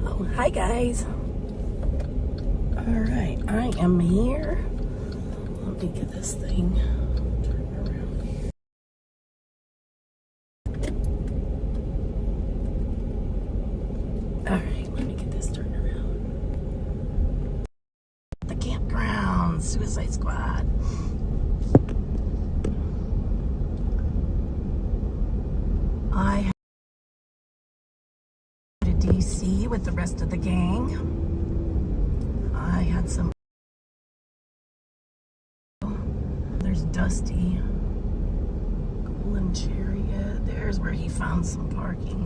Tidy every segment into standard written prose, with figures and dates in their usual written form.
Oh, hi guys. All right, I am here. Let me get this thing turned around. All right, let me get this turned around. The campground, Suicide Squad. I had to DC with the rest of the gang. I had some. There's Dusty. Golden Chariot. There's where he found some parking.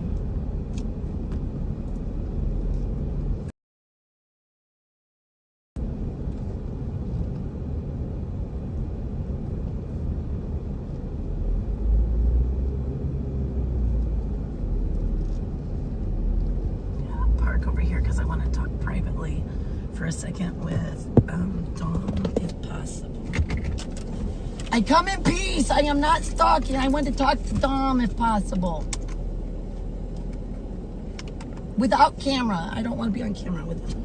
Park over here because I want to talk privately for a second with Dom, if possible. I come in peace. I am not stalking. I want to talk to Dom if possible. Without camera. I don't want to be on camera with him.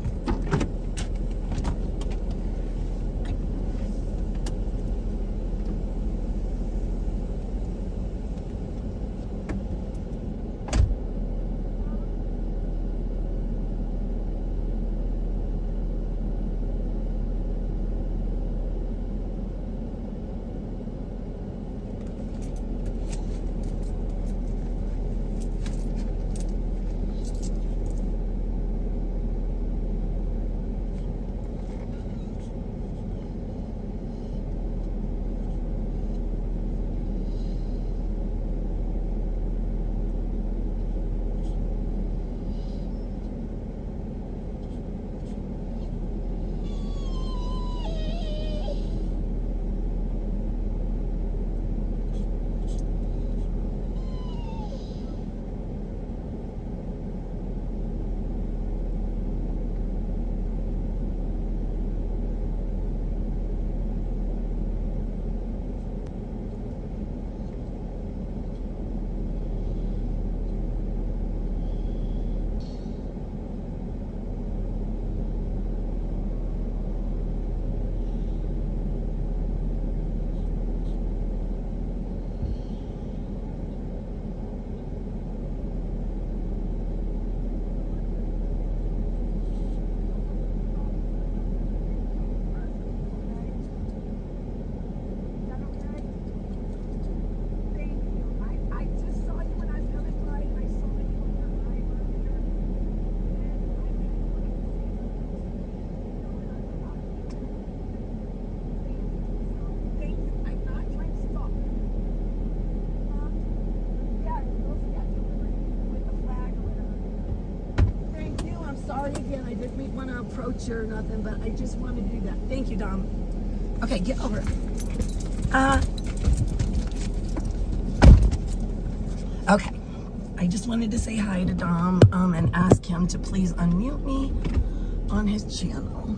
Again, I didn't want to approach you or nothing, but I just wanted to do that. Thank you, Dom. Okay, get over it. Okay. I just wanted to say hi to Dom and ask him to please unmute me on his channel.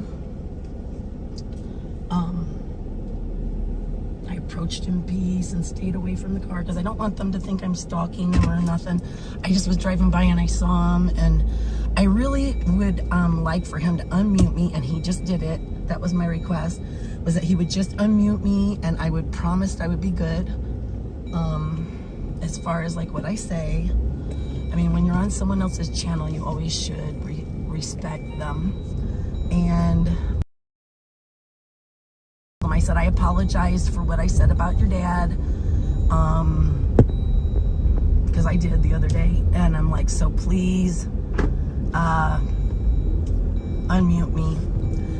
I approached him peace and stayed away from the car because I don't want them to think I'm stalking him or nothing. I just was driving by and I saw him, and I really would like for him to unmute me, and he just did it. That was my request, was that he would just unmute me, and I would promise I would be good as far as like what I say. I mean, when you're on someone else's channel, you always should respect them. And I said, I apologize for what I said about your dad, because I did the other day, and I'm like, so please unmute me,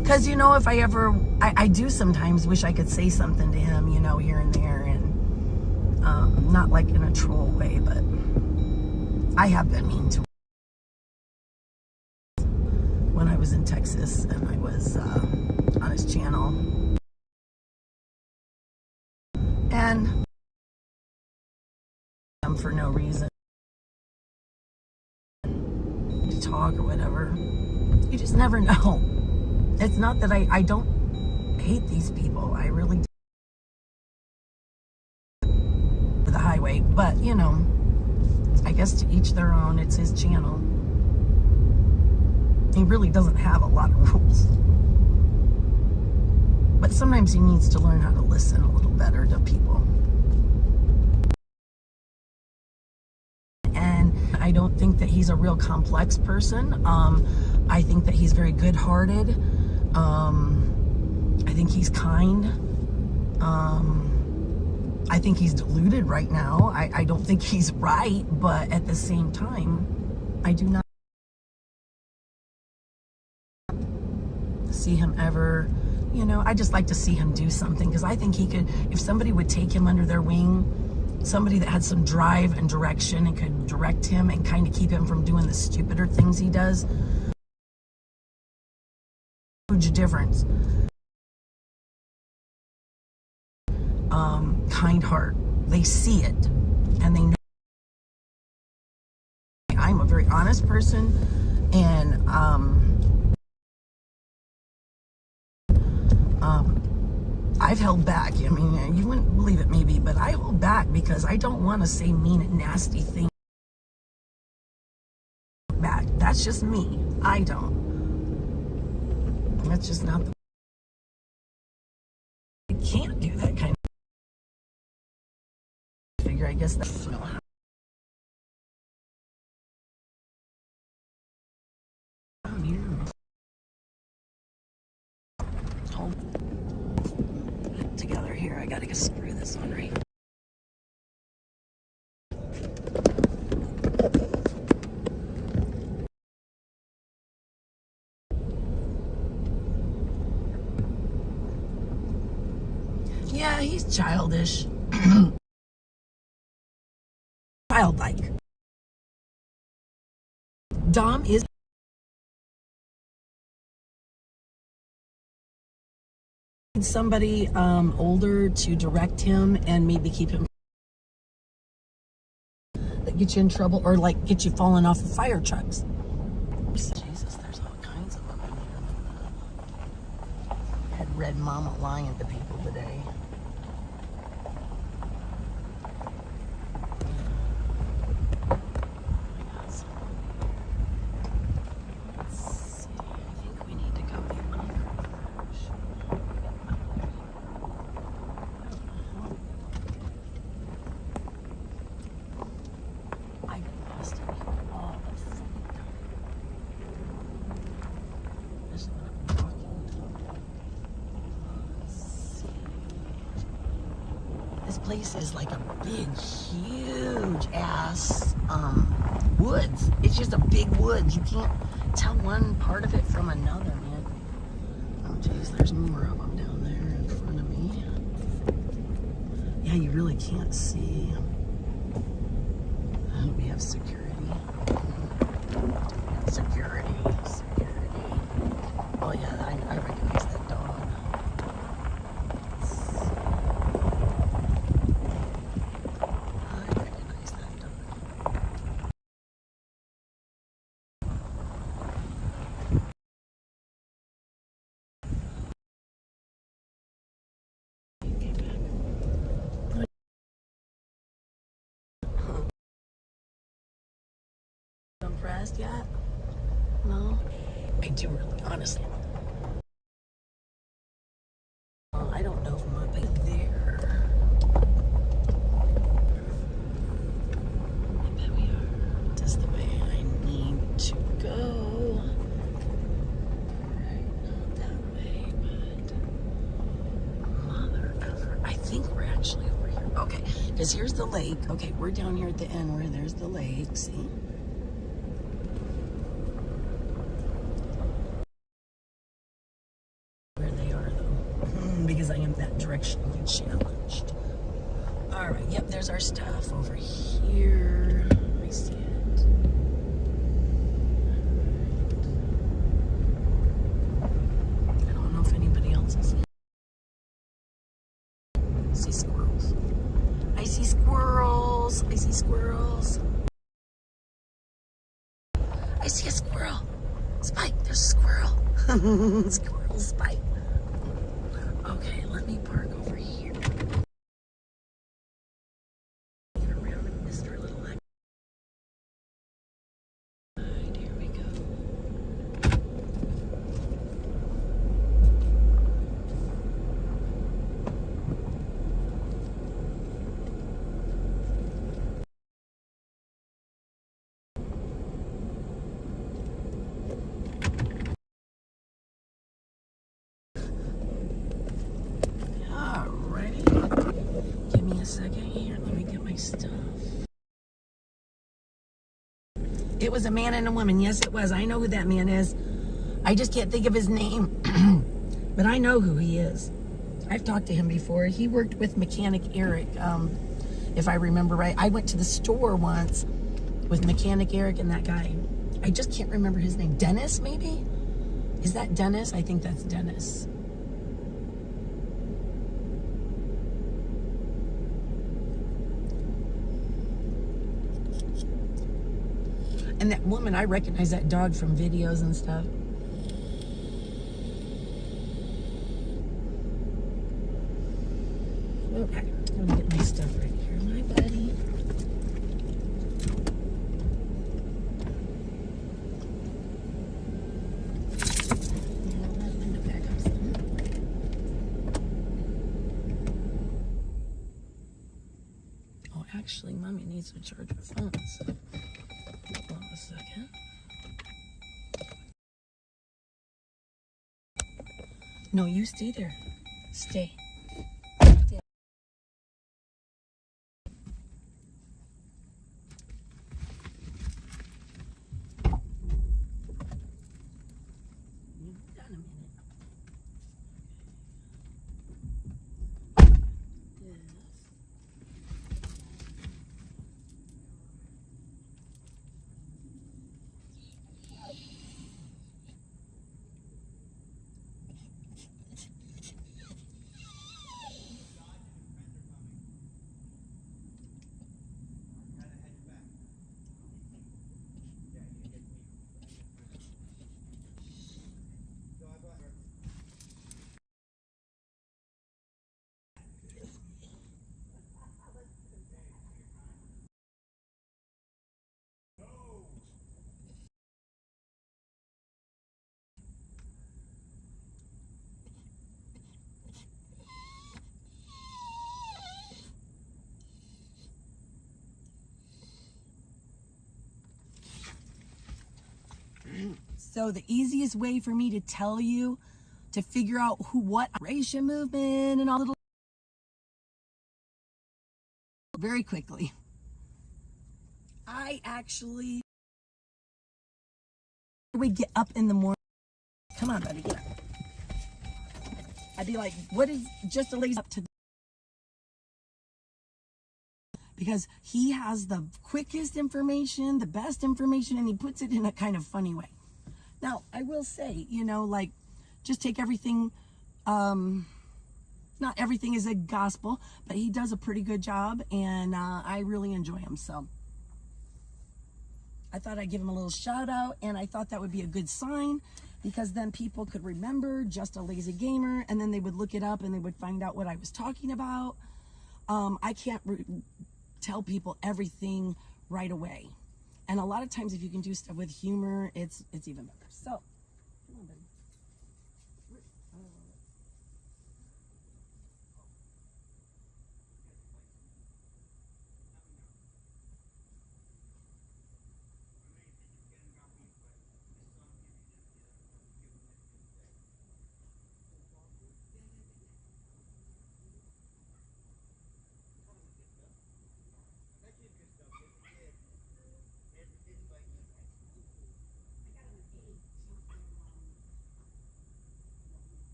because you know, if I ever I do sometimes wish I could say something to him, you know, here and there, and not like in a troll way, but I have been mean to him when I was in Texas and I was on his channel, and for no reason to talk or whatever. You just never know. It's not that I don't hate these people. I really do. The highway, but you know, I guess to each their own. It's his channel. He really doesn't have a lot of rules. But sometimes he needs to learn how to listen a little better to people. And I don't think that he's a real complex person. I think that he's very good-hearted. I think he's kind. I think he's deluded right now. I don't think he's right, but at the same time, I do not see him ever, you know, I just like to see him do something, because I think he could, if somebody would take him under their wing, somebody that had some drive and direction and could direct him and kind of keep him from doing the stupider things he does. Huge difference. Kind heart. They see it and they know I'm a very honest person, and I've held back. I mean, you wouldn't believe it maybe, but I hold back because I don't want to say mean and nasty things back. That's just me. I don't. That's just not the. I can't do that kind of figure. I guess that's no. Hold it together here. I gotta screw this one right. Yeah, he's childish. Childlike. Dom is somebody older to direct him and maybe keep him, that get you in trouble or like get you falling off of fire trucks. Jesus, there's all kinds of them in here. Had Red Mama lying to people today. This place is like a big, huge ass woods. It's just a big woods. You can't tell one part of it from another, man. Oh, geez, there's more of them down there in front of me. Yeah, you really can't see. We have security. Security. Oh yeah, I recognize that dog. Impressed yet? No? I do really, honestly. I don't know if I'm up there. I bet we are. This is the way I need to go. Right, not that way, but mother ever. I think we're actually over here. Okay, because here's the lake. Okay, we're down here at the end where there's the lake, see? Because I am that directionally challenged. All right, yep, there's our stuff over here. I see it. I don't know if anybody else is. I see squirrels. I see squirrels. I see squirrels. I see a squirrel. Spike, there's a squirrel. Squirrel, Spike. Okay, let me park over here. Around Mr. Little Egg. Right, here we go. stuff. It was a man and a woman. Yes, it was. I know who that man is. I just can't think of his name. But I know who he is. I've talked to him before. He worked with Mechanic Eric, if I remember right. I went to the store once with Mechanic Eric and that guy. I just can't remember his name. Dennis, maybe? Is that Dennis? I think that's Dennis. And that woman, I recognize that dog from videos and stuff. Okay, I'm gonna get my stuff right here, my buddy. Oh, actually, Mommy needs to charge her phone, so hold on a second. No, you stay there. Stay. Stay. Hold on a minute. So the easiest way for me to tell you to figure out what operation movement and all little very quickly. I actually would get up in the morning. Come on, buddy, get up. I'd be like, what is just a lazy up to? Because he has the quickest information, the best information, and he puts it in a kind of funny way. Now, I will say, like, just take everything, not everything is a gospel, but he does a pretty good job, and I really enjoy him, so I thought I'd give him a little shout out, and I thought that would be a good sign, because then people could remember Just a Lazy Gamer, and then they would look it up, and they would find out what I was talking about. I can't tell people everything right away. And a lot of times if you can do stuff with humor, it's even better. So, come on, buddy.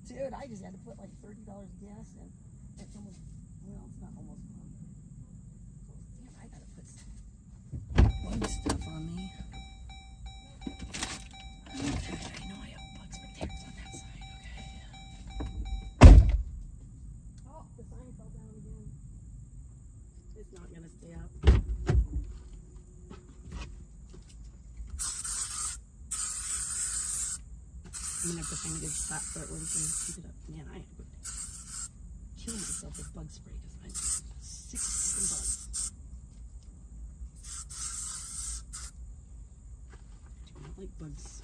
Dude, I just had to put like $30 gas in. It's almost, well, it's not almost gone. Damn, I gotta put some bug stuff on me. Okay, I know I have bugs, but there's on that side. Okay. Oh, the sign fell down again. It's not gonna stay up. I'm gonna have to find a good spot for it where we can keep it up. Man, I would kill myself with bug spray because I'm sick of bugs. I do not like bugs.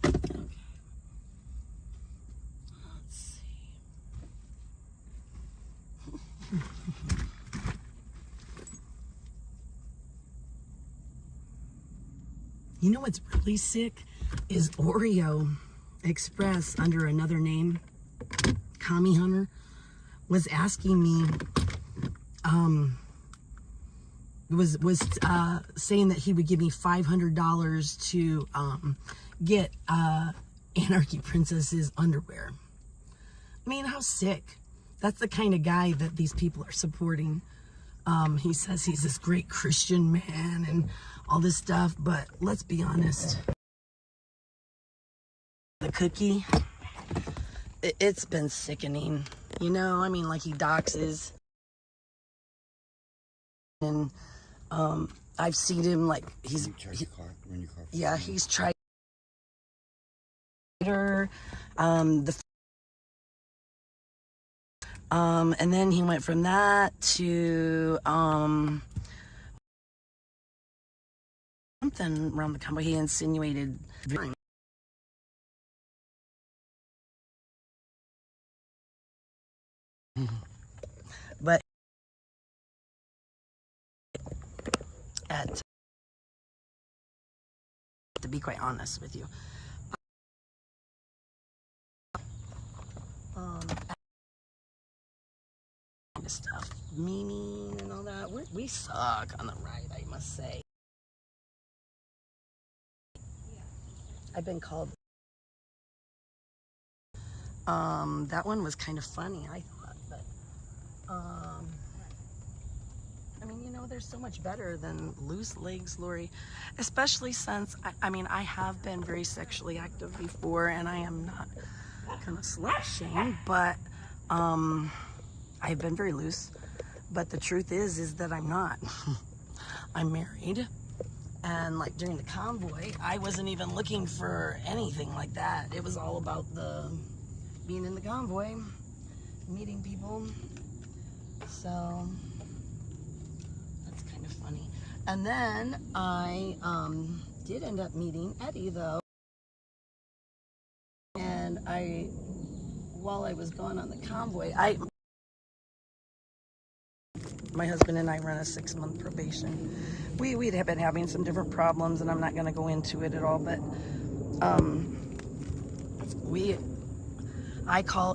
Okay. Let's see. You know what's really sick is Oreo Express under another name, Kami Hunter, was asking me, was saying that he would give me $500 to get Anarchy Princess's underwear. I mean, how sick. That's the kind of guy that these people are supporting. He says he's this great Christian man and all this stuff, but let's be honest. The cookie, it's been sickening. You know, I mean, like he doxes. And I've seen him like he's... Yeah, he's tried her, and then he went from that to something around the combo. He insinuated, but to be quite honest with you, stuff, meaning and all that. We suck on the ride, I must say. I've been called. That one was kind of funny, I thought, but I mean, you know, there's so much better than loose legs, Lori, especially since I mean, I have been very sexually active before, and I am not gonna slut shame, but I've been very loose, but the truth is that I'm not. I'm married, and like during the convoy, I wasn't even looking for anything like that. It was all about the being in the convoy, meeting people. So that's kind of funny. And then I did end up meeting Eddie though, and while I was gone on the convoy, my husband and I run a 6-month probation. We'd have been having some different problems, and I'm not going to go into it at all, but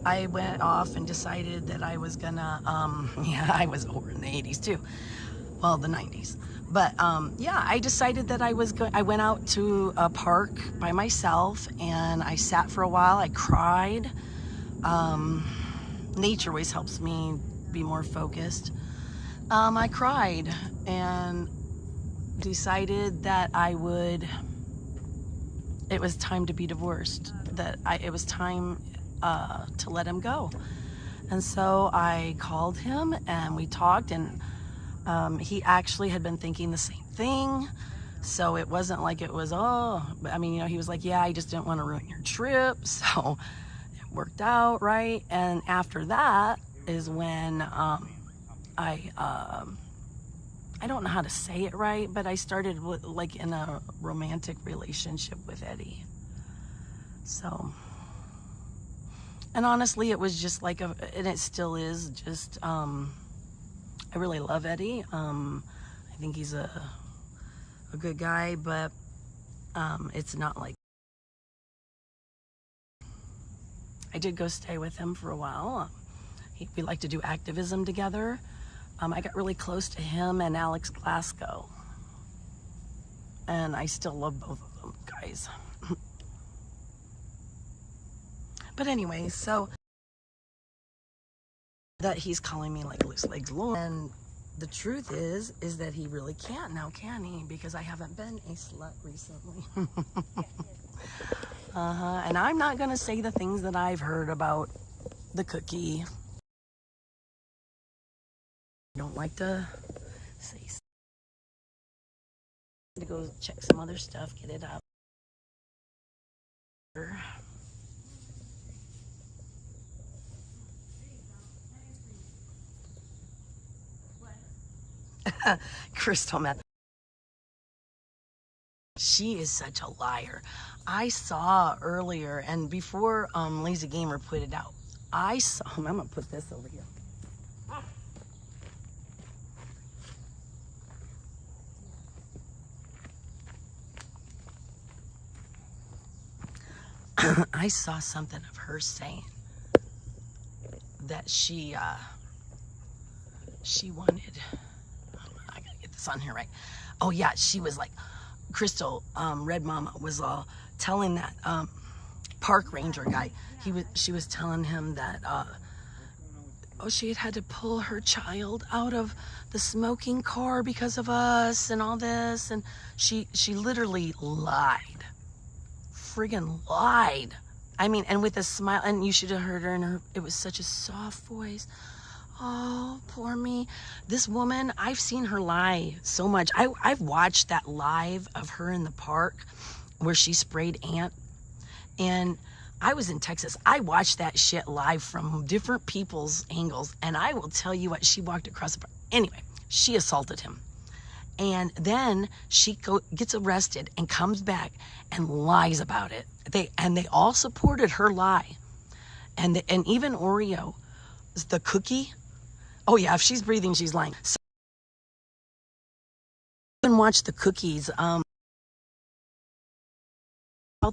I went off and decided that I was gonna, yeah, I was over in the 80s too. Well, the 90s. But yeah, I decided that I went out to a park by myself, and I sat for a while. I cried. Nature always helps me be more focused. I cried and decided that it was time to be divorced, that it was time to let him go. And so I called him and we talked, and he actually had been thinking the same thing. So it wasn't like it was, I mean, you know, he was like, yeah, I just didn't want to ruin your trip. So it worked out, right? And after that is when I don't know how to say it right, but I started like in a romantic relationship with Eddie. So, and honestly, it was just like and it still is just, I really love Eddie. I think he's a good guy, but it's not like, I did go stay with him for a while. We like to do activism together. I got really close to him and Alex Glasgow, and I still love both of them guys. But anyway, so that he's calling me like loose legs Lauren. And the truth is that he really can't now, can he? Because I haven't been a slut recently. And I'm not gonna say the things that I've heard about the cookie. I don't like to say. To go check some other stuff, get it up. Crystal meth. She is such a liar. I saw earlier, and before Lazy Gamer put it out, I saw. I'm gonna put this over here. I saw something of her saying that she wanted. I gotta get this on here right. Oh yeah, she was like, Crystal, Red Mama was all telling that park ranger guy. She was telling him that she had to pull her child out of the smoking car because of us and all this, and she literally lied. Friggin' lied. I mean, and with a smile, and you should have heard her, and it was such a soft voice. Oh, poor me. This woman, I've seen her lie so much. I've watched that live of her in the park where she sprayed Ant. And I was in Texas. I watched that shit live from different people's angles. And I will tell you what, she walked across the park. Anyway, she assaulted him. And then she gets arrested and comes back and lies about it. They all supported her lie. And even Oreo, the cookie, oh yeah, if she's breathing, she's lying. So you can watch the cookies. About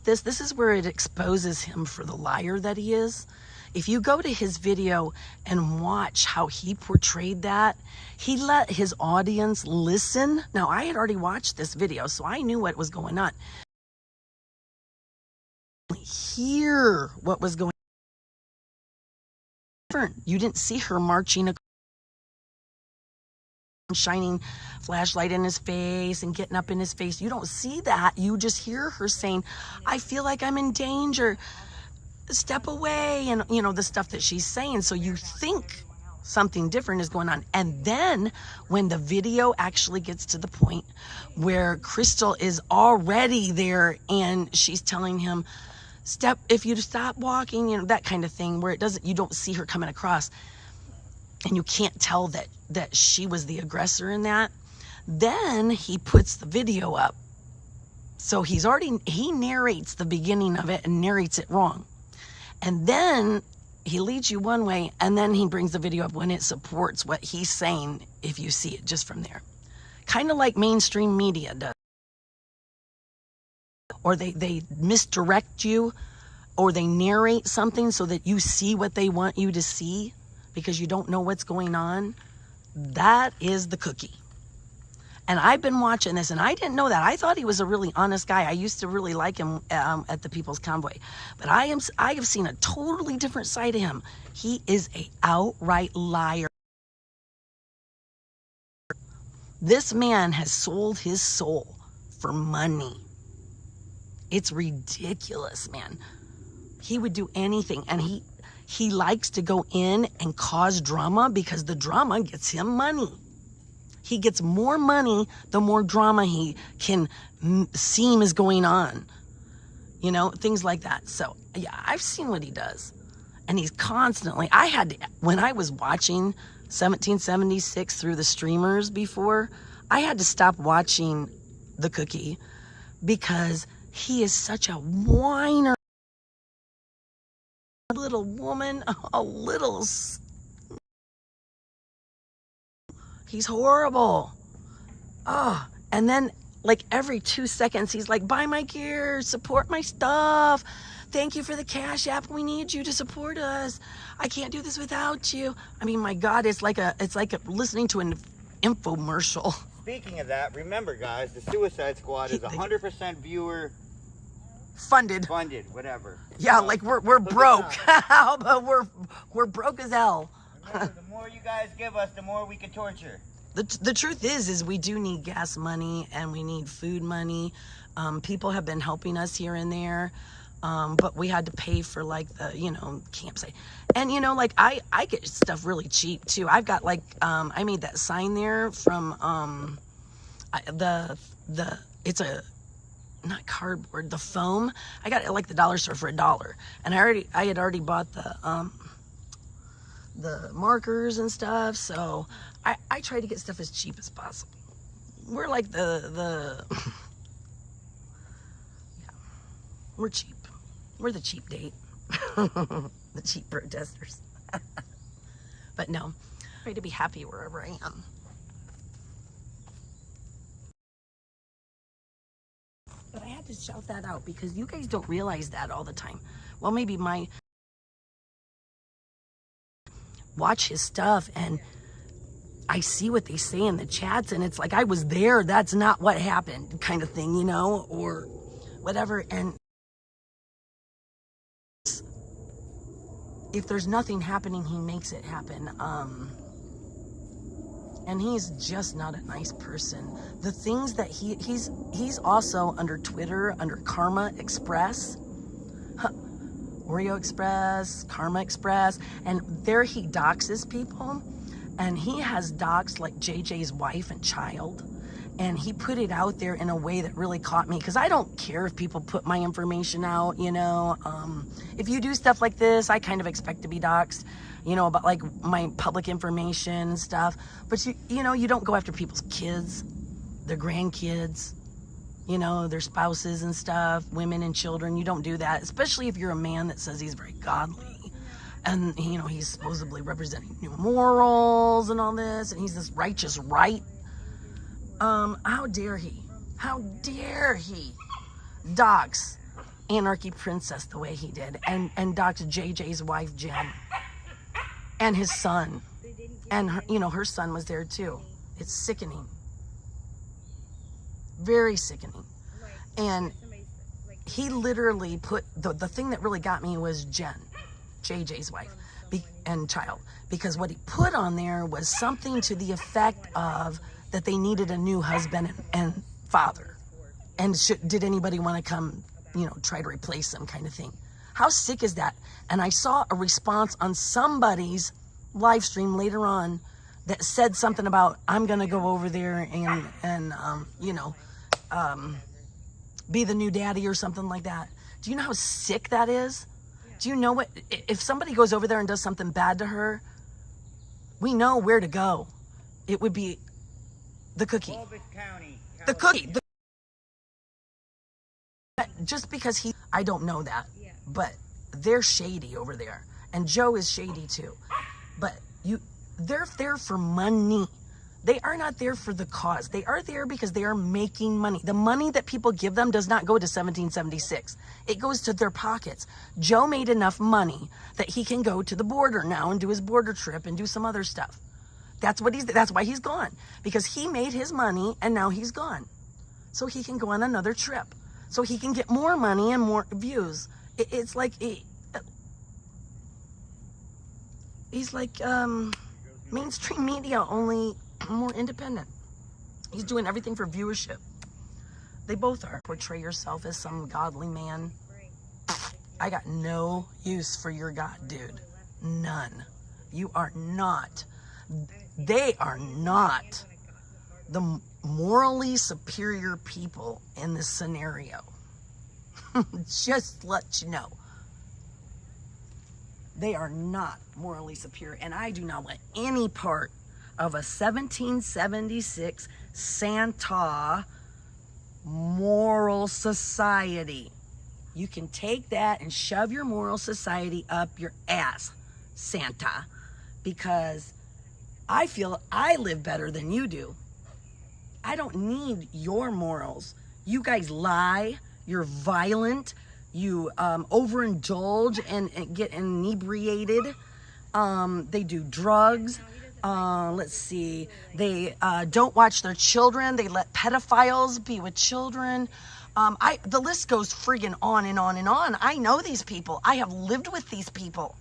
this is where it exposes him for the liar that he is. If you go to his video and watch how he portrayed that, he let his audience listen. Now, I had already watched this video, so I knew what was going on. Hear what was going on. You didn't see her marching, shining flashlight in his face and getting up in his face. You don't see that. You just hear her saying, I feel like I'm in danger. Step away, and you know the stuff that she's saying. So you think something different is going on. And then when the video actually gets to the point where Crystal is already there and she's telling him, if you stop walking, you know, that kind of thing, where you don't see her coming across and you can't tell that she was the aggressor in that, then he puts the video up. So he narrates the beginning of it and narrates it wrong. And then he leads you one way, and then he brings the video up when it supports what he's saying, if you see it just from there. Kind of like mainstream media does. Or they misdirect you, or they narrate something so that you see what they want you to see because you don't know what's going on. That is the cookie. And I've been watching this, and I didn't know that. I thought he was a really honest guy. I used to really like him at the People's Convoy. But I have seen a totally different side of him. He is a outright liar. This man has sold his soul for money. It's ridiculous, man. He would do anything, and he likes to go in and cause drama because the drama gets him money. He gets more money the more drama he can seem is going on. You know, things like that. So, yeah, I've seen what he does. And he's constantly, when I was watching 1776 through the streamers before, I had to stop watching the cookie because he is such a whiner. A little woman, he's horrible. Oh, and then like every 2 seconds, he's like, buy my gear, support my stuff. Thank you for the Cash App. We need you to support us. I can't do this without you. I mean, my God, it's like listening to an infomercial. Speaking of that, remember guys, the Suicide Squad is 100% viewer funded, whatever. Yeah, like we're broke. But we're broke as hell. Remember, the more you guys give us, the more we can torture. The truth is we do need gas money and we need food money. People have been helping us here and there, but we had to pay for like the campsite. And like I get stuff really cheap too. I've got like I made that sign there from it's a not cardboard, the foam. I got it like the dollar store for $1, and I had already bought the markers and stuff. So I try to get stuff as cheap as possible. We're like yeah, we're cheap. We're the cheap date. The cheap protesters. But no, I try to be happy wherever I am. But I had to shout that out because you guys don't realize that all the time. Well, maybe watch his stuff and I see what they say in the chats and it's like, I was there, that's not what happened kind of thing, or whatever. And if there's nothing happening, he makes it happen. And he's just not a nice person. The things that he's also under Twitter, under Karma Express, Oreo Express, Karma Express, and there he doxes people. And he has doxed like JJ's wife and child. And he put it out there in a way that really caught me because I don't care if people put my information out, if you do stuff like this, I kind of expect to be doxed, about like my public information and stuff. But you don't go after people's kids, their grandkids, their spouses and stuff, women and children. You don't do that, especially if you're a man that says he's very godly. And, he's supposedly representing new morals and all this, and he's this righteous right. How dare he dox Anarchy Princess the way he did, and dox JJ's wife, Jen, and his son, and her son was there too. It's sickening. Very sickening. And he literally put, the thing that really got me was Jen, JJ's wife and child, because what he put on there was something to the effect of that they needed a new husband and father, and did anybody want to come try to replace them, kind of thing. How sick is that? And I saw a response on somebody's live stream later on that said something about, I'm gonna go over there and be the new daddy or something like that. Do you know how sick that is? Do you know what, if somebody goes over there and does something bad to her, we know where to go. It would be the cookie. The cookie. Just because I don't know that, but they're shady over there. And Joe is shady too. But they're there for money. They are not there for the cause. They are there because they are making money. The money that people give them does not go to 1776. It goes to their pockets. Joe made enough money that he can go to the border now and do his border trip and do some other stuff. That's why he's gone. Because he made his money and now he's gone. So he can go on another trip. So he can get more money and more views. It's like he's like mainstream media, only more independent. He's doing everything for viewership. They both are. Portray yourself as some godly man. I got no use for your God, dude. None. You are not. They are not the morally superior people in this scenario. Just let you know. They are not morally superior. And I do not want any part of a 1776 Santa moral society. You can take that and shove your moral society up your ass, Santa, because I feel I live better than you do. I don't need your morals. You guys lie, you're violent, you overindulge and get inebriated. They do drugs. Let's see. They don't watch their children. They let pedophiles be with children. The list goes friggin' on and on and on. I know these people. I have lived with these people.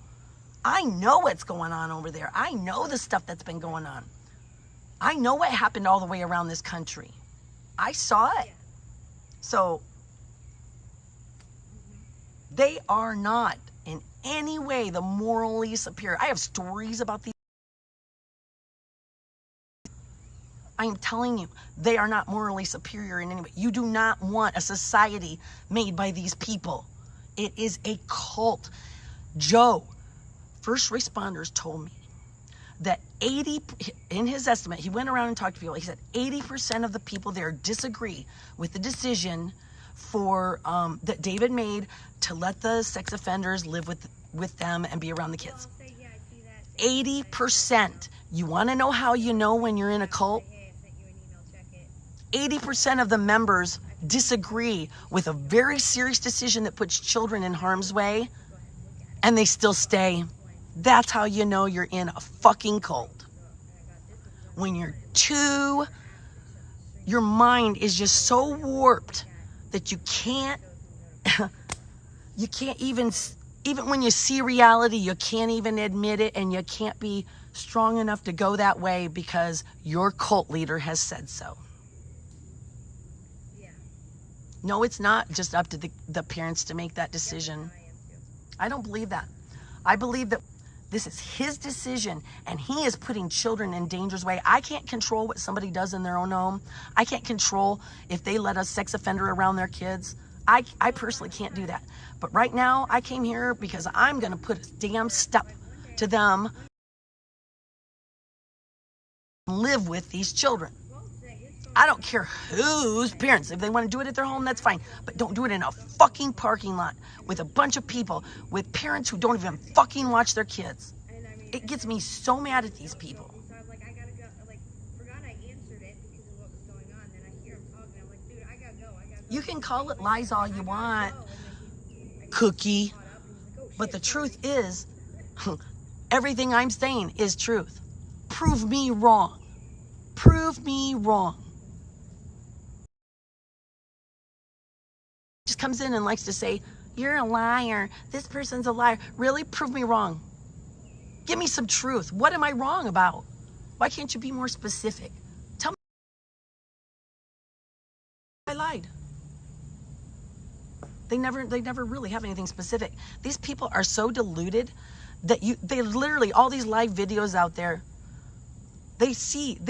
I know what's going on over there. I know the stuff that's been going on. I know what happened all the way around this country. I saw it. So they are not in any way the morally superior. I have stories about these. I am telling you, they are not morally superior in any way. You do not want a society made by these people. It is a cult. Joe, first responders told me that in his estimate, he went around and talked to people. He said 80% of the people there disagree with the decision that David made to let the sex offenders live with them and be around the kids. 80%. You want to know how you know when you're in a cult? 80% of the members disagree with a very serious decision that puts children in harm's way, and they still stay. That's how you know you're in a fucking cult. When your mind is just so warped that you can't even when you see reality, you can't even admit it, and you can't be strong enough to go that way because your cult leader has said so. No, it's not just up to the parents to make that decision. I don't believe that. I believe that this is his decision, and he is putting children in danger's way. I can't control what somebody does in their own home. I can't control if they let a sex offender around their kids. I personally can't do that. But right now, I came here because I'm going to put a damn step to them live with these children. I don't care whose parents. If they want to do it at their home, that's fine. But don't do it in a fucking parking lot with a bunch of people, with parents who don't even fucking watch their kids. It gets me so mad at these people. You can call it lies all you want, Cookie. But the truth is, everything I'm saying is truth. Prove me wrong. Prove me wrong. Just comes in and likes to say, you're a liar. This person's a liar. Really? Prove me wrong. Give me some truth. What am I wrong about? Why can't you be more specific? Tell me I lied. They never really have anything specific. These people are so deluded that they literally, all these live videos out there, they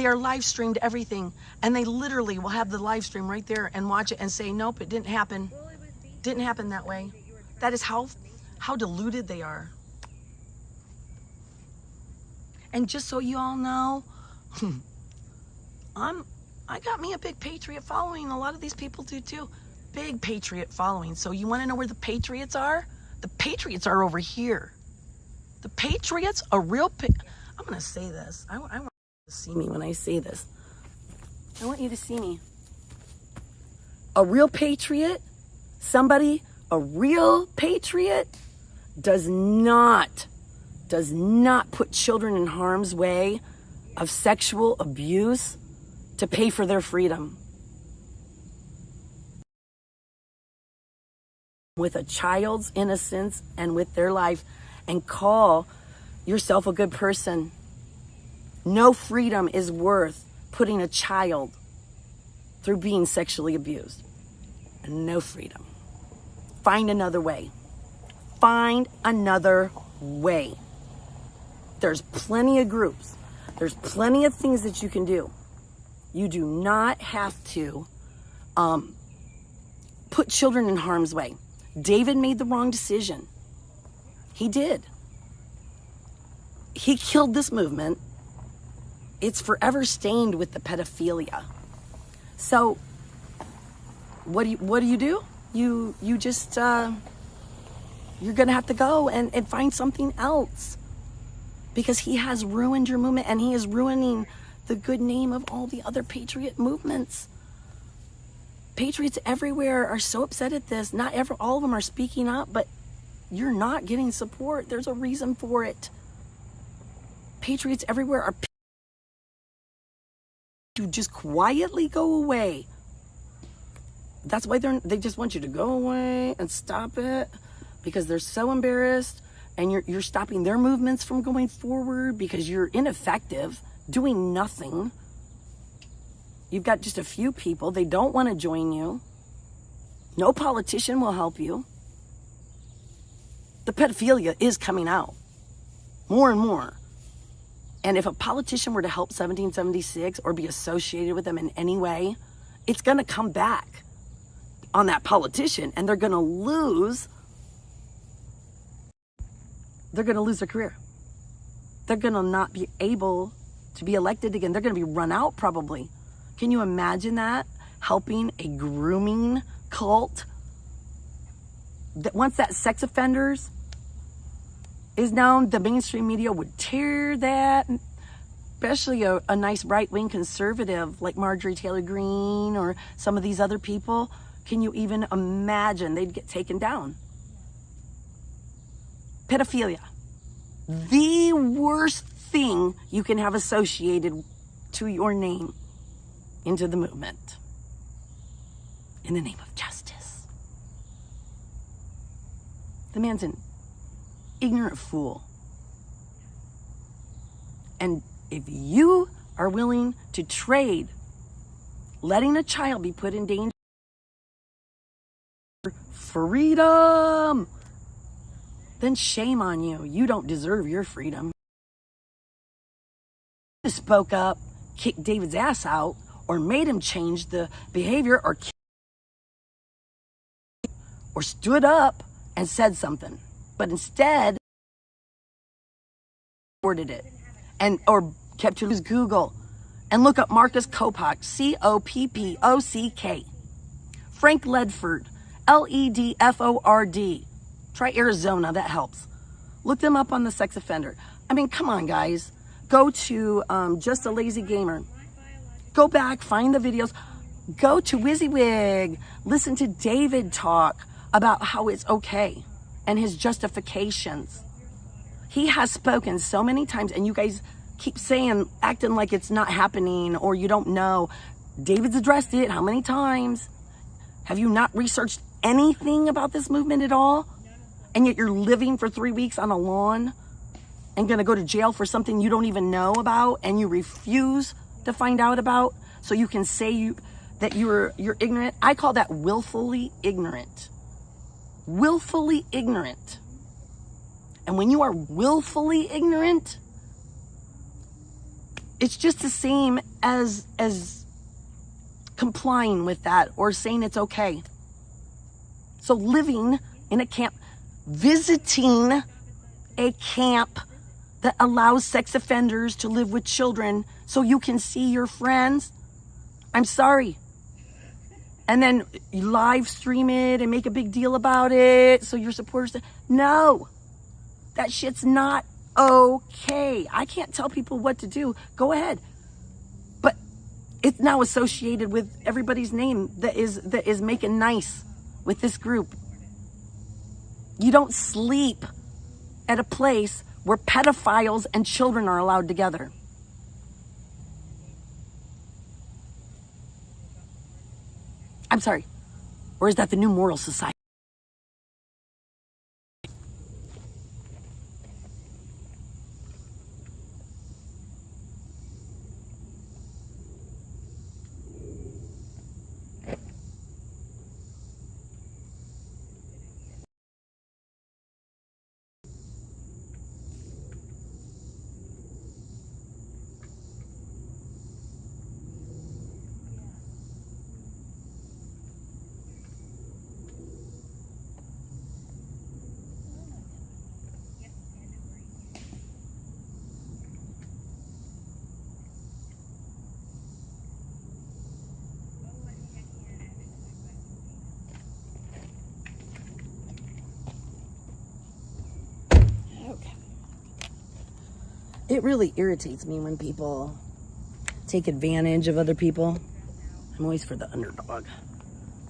are live streamed everything, and they literally will have the live stream right there and watch it and say, nope, it didn't happen. Didn't happen that way. That is how deluded they are. And just so you all know, I got me a big Patriot following. A lot of these people do too. Big Patriot following. So you want to know where the Patriots are? The Patriots are over here. The Patriots, I'm going to say this. I want you to see me when I say this. I want you to see me. A real patriot, a real patriot does not put children in harm's way of sexual abuse to pay for their freedom. With a child's innocence and with their life, and call yourself a good person. No freedom is worth putting a child through being sexually abused. No freedom. Find another way. Find another way. There's plenty of groups. There's plenty of things that you can do. You do not have to put children in harm's way. David made the wrong decision. He did. He killed this movement. It's forever stained with the pedophilia. So what do you do? You just you're gonna have to go and find something else, because he has ruined your movement, and he is ruining the good name of all the other patriot movements. Patriots everywhere are so upset at this. Not all of them are speaking up, but you're not getting support. There's a reason for it. Patriots everywhere are to just quietly go away. That's why they just want you to go away and stop it, because they're so embarrassed, and you're stopping their movements from going forward because you're ineffective, doing nothing. You've got just a few people. They don't want to join you. No politician will help you. The pedophilia is coming out more and more. And if a politician were to help 1776 or be associated with them in any way, it's going to come back on that politician, and they're going to lose their career. They're going to not be able to be elected again. They're going to be run out probably. Can you imagine that? Helping a grooming cult? That once that sex offenders is known, the mainstream media would tear that, especially a nice right-wing conservative like Marjorie Taylor Greene or some of these other people. Can you even imagine? They'd get taken down. Pedophilia. The worst thing you can have associated to your name into the movement in the name of justice. The man's an ignorant fool. And if you are willing to trade letting a child be put in danger for freedom, then shame on you. You don't deserve your freedom. You spoke up, kicked David's ass out, or made him change the behavior, or stood up and said something. But instead, reported it, or kept to use Google and look up Marcus Coppock, Coppock, Frank Ledford, Ledford. Try Arizona, that helps. Look them up on the sex offender. I mean, come on, guys. Go to Just a Lazy Gamer. Go back, find the videos. Go to WYSIWYG. Listen to David talk about how it's okay and his justifications. He has spoken so many times, and you guys keep saying, acting like it's not happening or you don't know. David's addressed it how many times? Have you not researched anything about this movement at all? And yet you're living for 3 weeks on a lawn and gonna go to jail for something you don't even know about, and you refuse to find out about, so you can say that you're ignorant. I call that willfully ignorant. Willfully ignorant. And when you are willfully ignorant, it's just the same as complying with that or saying it's okay. So living in a camp, visiting a camp that allows sex offenders to live with children so you can see your friends, I'm sorry. And then you live stream it and make a big deal about it so your supporters, no, that shit's not okay. I can't tell people what to do. Go ahead. But it's now associated with everybody's name that is making nice with this group. You don't sleep at a place where pedophiles and children are allowed together. I'm sorry. Or is that the new moral society? It really irritates me when people take advantage of other people. I'm always for the underdog.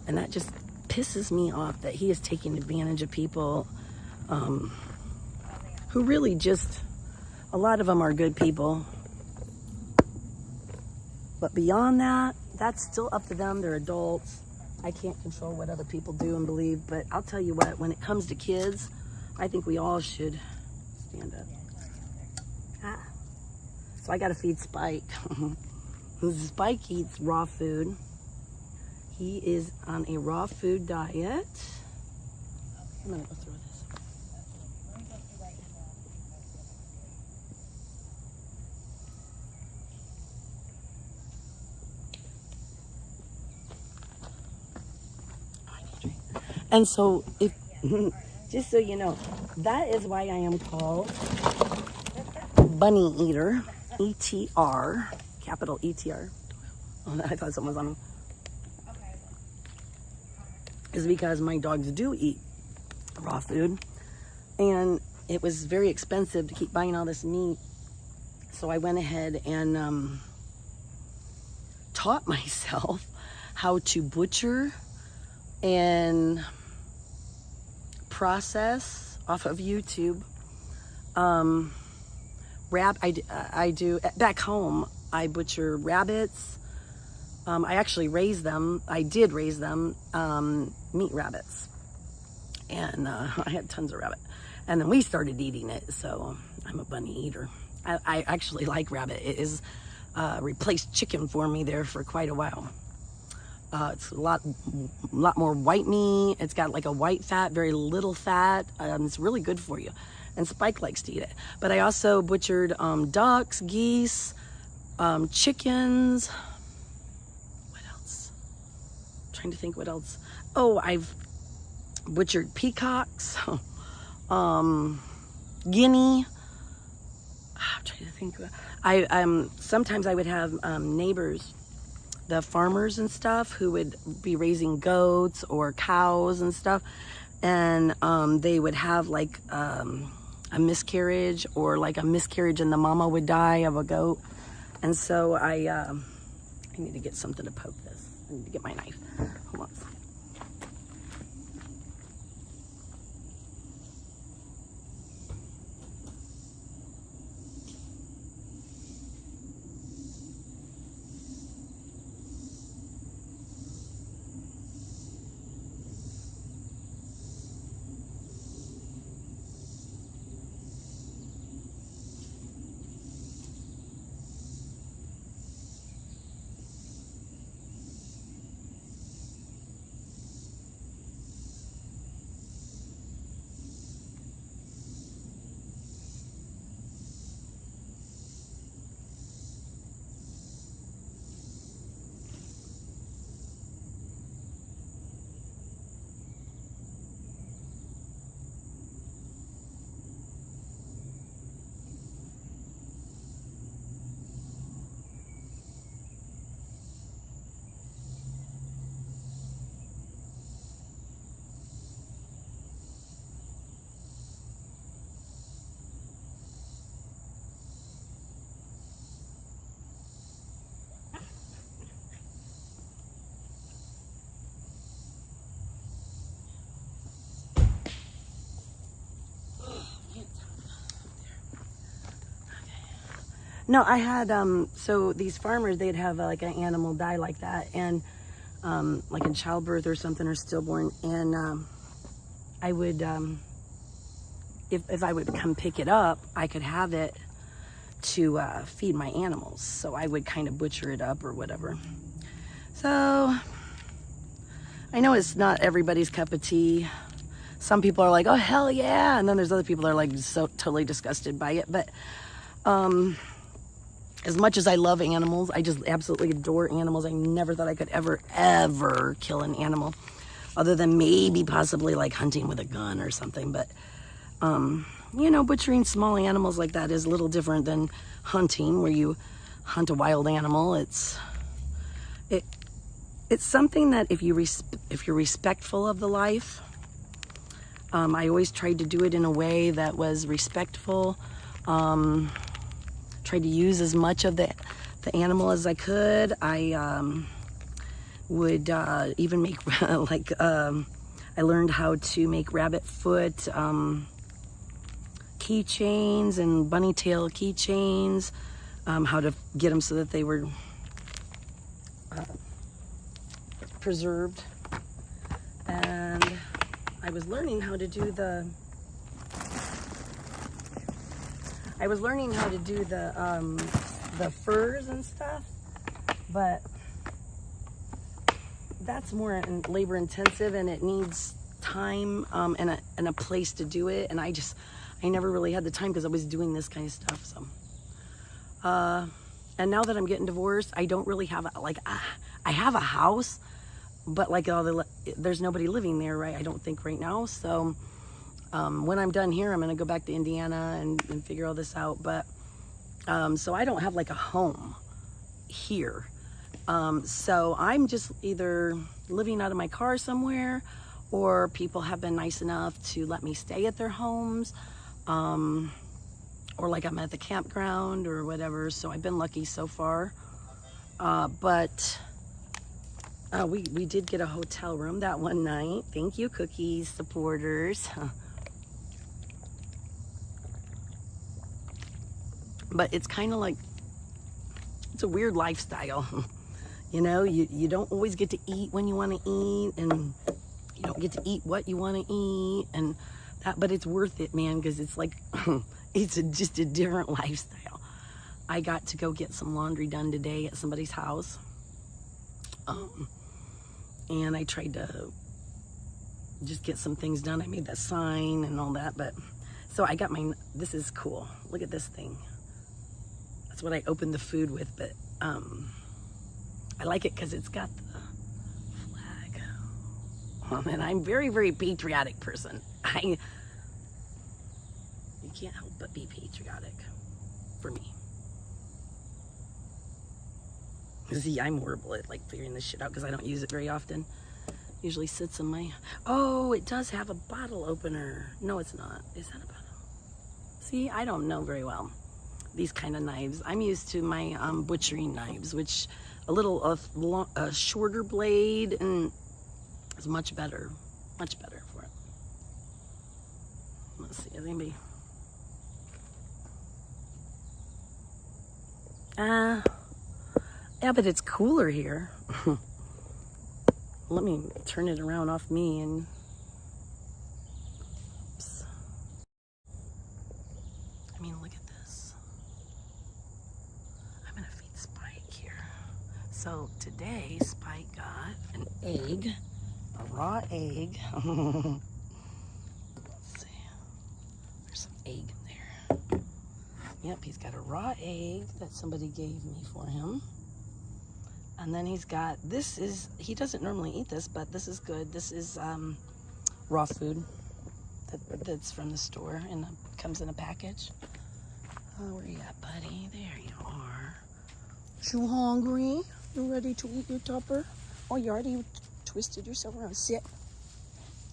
And that just pisses me off that he is taking advantage of people who really just, a lot of them are good people. But beyond that, that's still up to them. They're adults. I can't control what other people do and believe, but I'll tell you what, when it comes to kids, I think we all should stand up. So I gotta feed Spike. Spike eats raw food. He is on a raw food diet. I'm gonna go through this. And so, if just so you know, that is why I am called Bunny Eater, E-T-R, capital E-T-R. Oh, I thought someone was on me. Is because my dogs do eat raw food, and it was very expensive to keep buying all this meat. So I went ahead and taught myself how to butcher and process off of YouTube. I do back home. I butcher rabbits. I actually raise them. I did raise them, meat rabbits, and I had tons of rabbit. And then we started eating it, so I'm a bunny eater. I actually like rabbit. It is replaced chicken for me there for quite a while. It's a lot more white meat. It's got like a white fat, very little fat. It's really good for you. And Spike likes to eat it. But I also butchered ducks, geese, chickens. What else? I'm trying to think what else. Oh, I've butchered peacocks, guinea. I'm trying to think. Sometimes I would have neighbors, the farmers and stuff, who would be raising goats or cows and stuff, and they would have like a miscarriage, or like a miscarriage and the mama would die of a goat. And so I need to get something to poke this. I need to get my knife. Hold on. No, I had, so these farmers, they'd have like an animal die like that, and like in childbirth or something, or stillborn, and I would, if I would come pick it up, I could have it to feed my animals. So I would kind of butcher it up or whatever. So I know it's not everybody's cup of tea. Some people are like, oh, hell yeah. And then there's other people that are like so totally disgusted by it. But as much as I love animals, I just absolutely adore animals. I never thought I could ever kill an animal, other than maybe possibly like hunting with a gun or something. But, you know, butchering small animals like that is a little different than hunting, where you hunt a wild animal. It's something that if you're respectful of the life, I always tried to do it in a way that was respectful. Tried to use as much of the animal as I could. I would even make like I learned how to make rabbit foot keychains and bunny tail keychains. How to get them so that they were preserved. And I was learning how to do the furs and stuff, but that's more labor intensive and it needs time and a place to do it, and I never really had the time because I was doing this kind of stuff. So and now that I'm getting divorced, I don't really have I have a house, but like there's nobody living there, right? I don't think right now. So when I'm done here, I'm gonna go back to Indiana and figure all this out. But so I don't have like a home here. So I'm just either living out of my car somewhere, or people have been nice enough to let me stay at their homes, or like I'm at the campground or whatever. So I've been lucky so far. But we did get a hotel room that one night. Thank you, Cookies supporters. But it's kind of like, it's a weird lifestyle. You know, you don't always get to eat when you want to eat, and you don't get to eat what you want to eat, and that, but it's worth it, man, because it's like, it's just a different lifestyle. I got to go get some laundry done today at somebody's house. And I tried to just get some things done. I made that sign and all that, but so I got this is cool. Look at this thing. That's what I opened the food with, but I like it because it's got the flag. And I'm very, very patriotic person. You can't help but be patriotic for me. See, I'm horrible at like figuring this shit out because I don't use it very often. Usually sits in my, oh, it does have a bottle opener. No, it's not. Is that a bottle? See, I don't know very well these kind of knives. I'm used to my butchering knives, which a shorter blade and is much better for it. Let's see, is anybody? Yeah, but it's cooler here. Let me turn it around off me and oops. I mean, look at this. I'm gonna feed Spike here. So today Spike got an egg, a raw egg. Let's see. There's some egg in there. Yep, he's got a raw egg that somebody gave me for him. And then he's got, he doesn't normally eat this, but this is good. This is raw food that's from the store and comes in a package. Oh, where you at, buddy? There you are. You hungry? You ready to eat your tupper? Oh, you already twisted yourself around. Sit.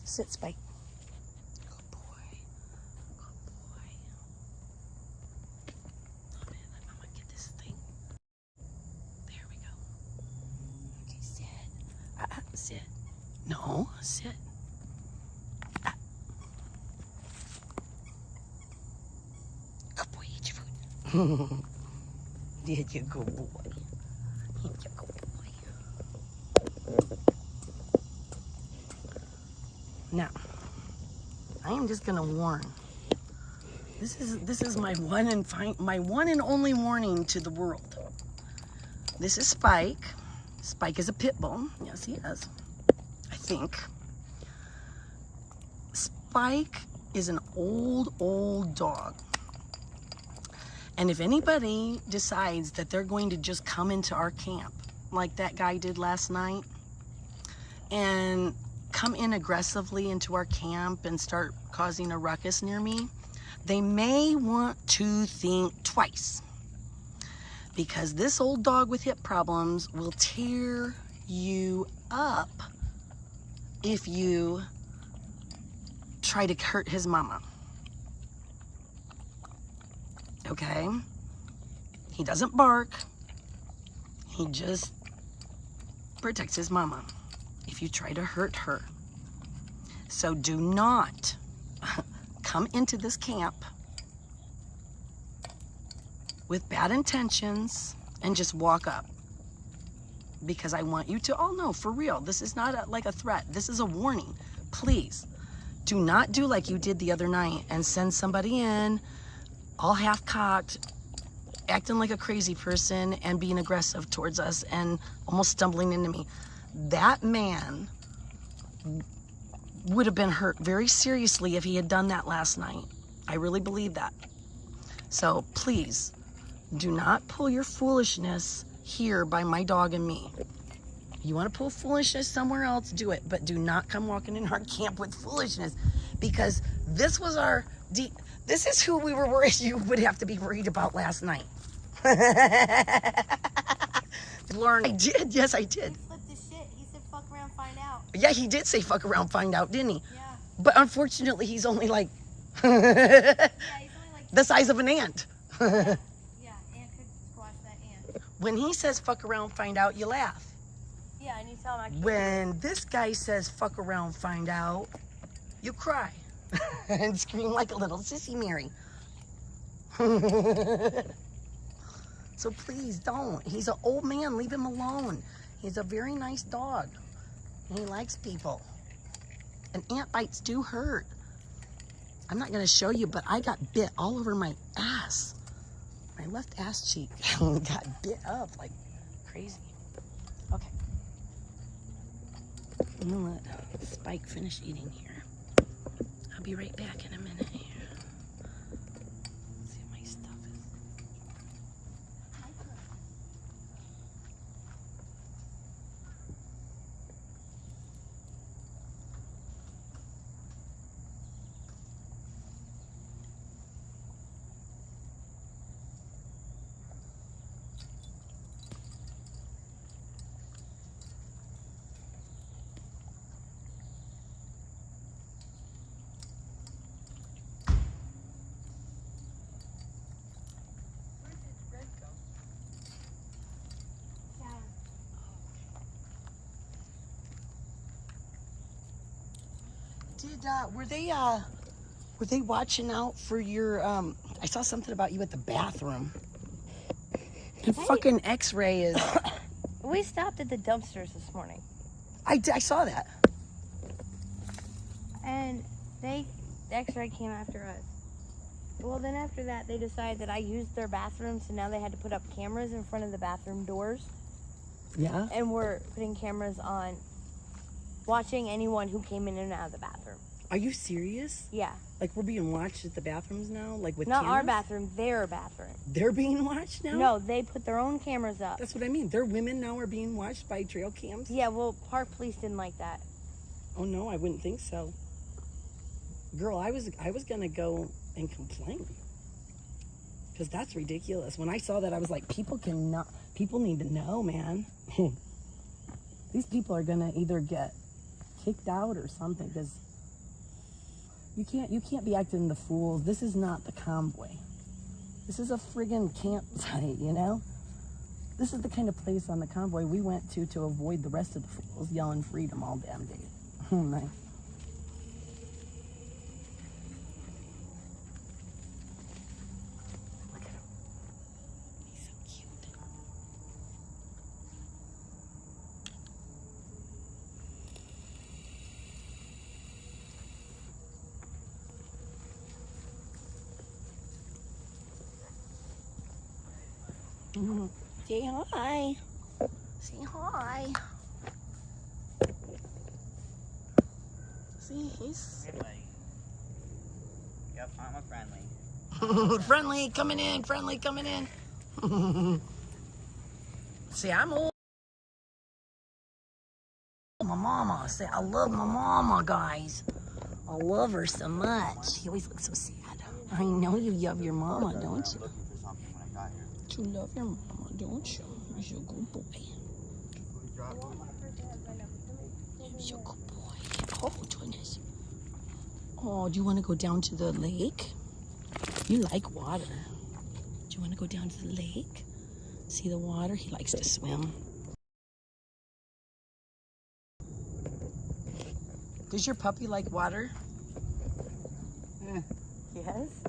Sit, Spike. Good boy. Good boy. Oh, man, I'm gonna get this thing. There we go. Okay, sit. Sit. No, sit. Good boy, eat your food. There you go, boy. There you go, boy. Now, I am just gonna warn. This is my one and only warning to the world. This is Spike. Spike is a pit bull. Yes, he is. I think. Spike is an old dog. And if anybody decides that they're going to just come into our camp, like that guy did last night, and come in aggressively into our camp and start causing a ruckus near me, they may want to think twice. Because this old dog with hip problems will tear you up if you try to hurt his mama. Okay? He doesn't bark. He just protects his mama if you try to hurt her. So do not come into this camp with bad intentions and just walk up. because I want you to all know, for real, this is not like a threat. This is a warning. Please do not do like you did the other night and send somebody in all half-cocked, acting like a crazy person and being aggressive towards us and almost stumbling into me. That man would have been hurt very seriously if he had done that last night. I really believe that. So please, do not pull your foolishness here by my dog and me. You want to pull foolishness somewhere else, do it. But do not come walking in our camp with foolishness, because this was this is who we were worried you would have to be worried about last night. Lauren, I did. Yes, I did. He flipped his shit. He said, fuck around, find out. Yeah, he did say fuck around, find out, didn't he? Yeah. But unfortunately, he's only like Yeah, he's only like... the size of an ant. Yeah, ant could squash that ant. When he says fuck around, find out, you laugh. Yeah, and you tell him I can't. When this guy says fuck around, find out, you cry and scream like a little sissy Mary. So please don't. He's an old man. Leave him alone. He's a very nice dog. And he likes people. And ant bites do hurt. I'm not going to show you, but I got bit all over my ass. My left ass cheek got bit up like crazy. Okay. I'm going to let Spike finish eating here. I'll be right back in a minute here. See what my stuff is. Were they watching out for your, I saw something about you at the bathroom. The fucking x-ray is... We stopped at the dumpsters this morning. I saw that. And the x-ray came after us. Well, then after that, they decided that I used their bathroom, so now they had to put up cameras in front of the bathroom doors. Yeah? And we're putting cameras on watching anyone who came in and out of the bathroom. Are you serious? Yeah. Like we're being watched at the bathrooms now? Like with Not cameras? our bathroom, their bathroom. They're being watched now? No, they put their own cameras up. That's what I mean. Their women now are being watched by trail cams? Yeah, well, Park Police didn't like that. Oh no, I wouldn't think so. Girl, I was gonna go and complain. Because that's ridiculous. When I saw that, I was like, people need to know, man. These people are gonna either get kicked out or something, because you can't be acting the fools. This is not the convoy. This is a friggin' campsite, you know? This is the kind of place on the convoy we went to avoid the rest of the fools yelling freedom all damn day. Nice. Look at him. He's so cute. Say hi. Say hi. See, he's Hey, buddy. Yep, I'm a friendly. friendly coming in. See, I'm old. My mama. Say, I love my mama, guys. I love her so much. She always looks so sad. I know you love your mama, don't you? Looking for something when I got here. You love your mama, don't you? You're a good boy. You're a good boy. Oh, goodness. Oh, do you want to go down to the lake? You like water. Do you want to go down to the lake? See the water? He likes to swim. Does your puppy like water? Yes.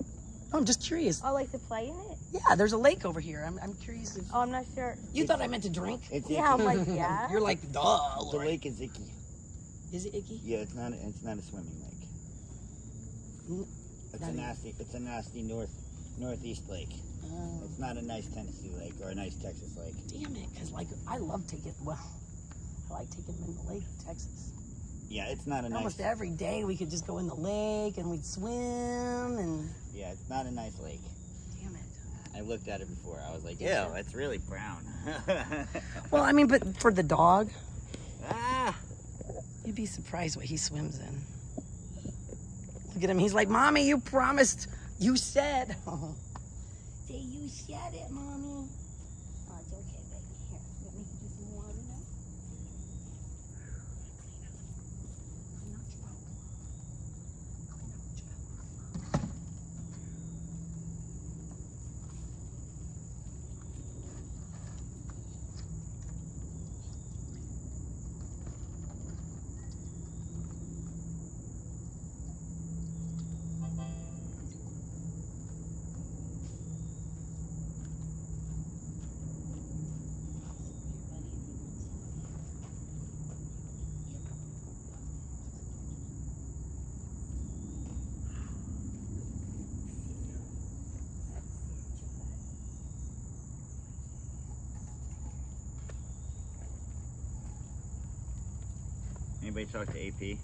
Oh, I'm just curious. Oh, like to play in it? Yeah, there's a lake over here. I'm curious. If... Oh, I'm not sure. You thought I meant to drink? It's Yeah, I'm icky. like, yeah. You're like, duh. The Lori. lake is icky. Is it icky? Yeah, it's not a swimming lake. Mm, It's a nasty northeast lake. Oh, It's not a nice Tennessee lake or a nice Texas lake. damn it. Because, like, I love taking, well, I like taking them in the lake, Texas. Yeah, it's not a nice. Almost every day we could just go in the lake and we'd swim and. Yeah, it's not a nice lake. Damn it. I looked at it before. I was like, Did ew, you? it's really brown. Well, I mean, but for the dog, Ah! you'd be surprised what he swims in. Look at him. He's like, Mommy, you promised. You said. Say, you said it, Mommy. Oh, it's okay, baby. Here, let me give you some water now. Clean out your mouth. Clean out your mouth. Anybody talk to AP?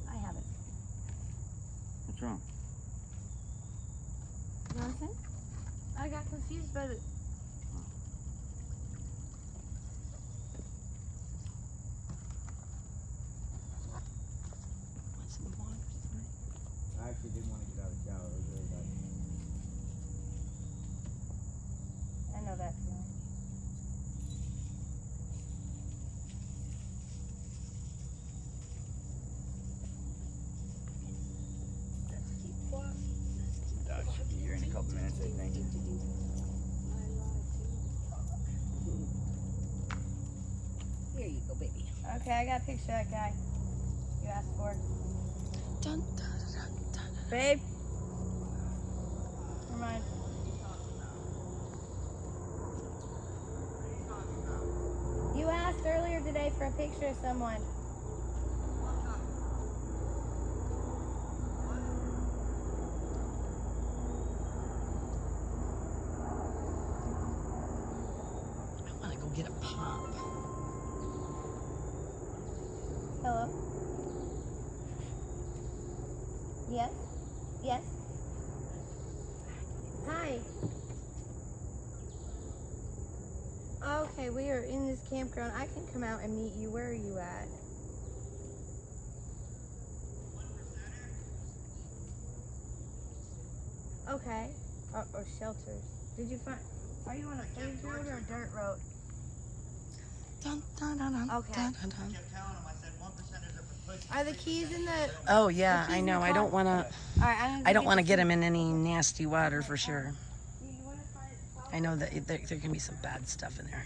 I haven't. What's wrong? Nothing? I got confused by the. Want some water? I actually didn't want to get out of the shower. It was really bad. I know that feeling. Dog should be here in a couple minutes, I think. Here you go, baby. Okay, I got a picture of that guy you asked for. Dun, dun, dun, dun. Babe? Never mind. You asked earlier today for a picture of someone. I want to go get a pop. Hello? Yes? Yes? Hi. Okay, we are in this campground. I can come out and meet you. Where are you at? Okay. Or shelters. Did you find... Are you on a paved road or a dirt road? Dun, dun, dun, dun, Okay. dun, dun, dun. kept telling him, I said 1%ers are for pussy. Are the keys in the... Oh yeah, The keys I in know. the I car? don't want to. Alright, I don't want to get him in any nasty water for sure. Do you want to find... I know that there can be some bad stuff in there.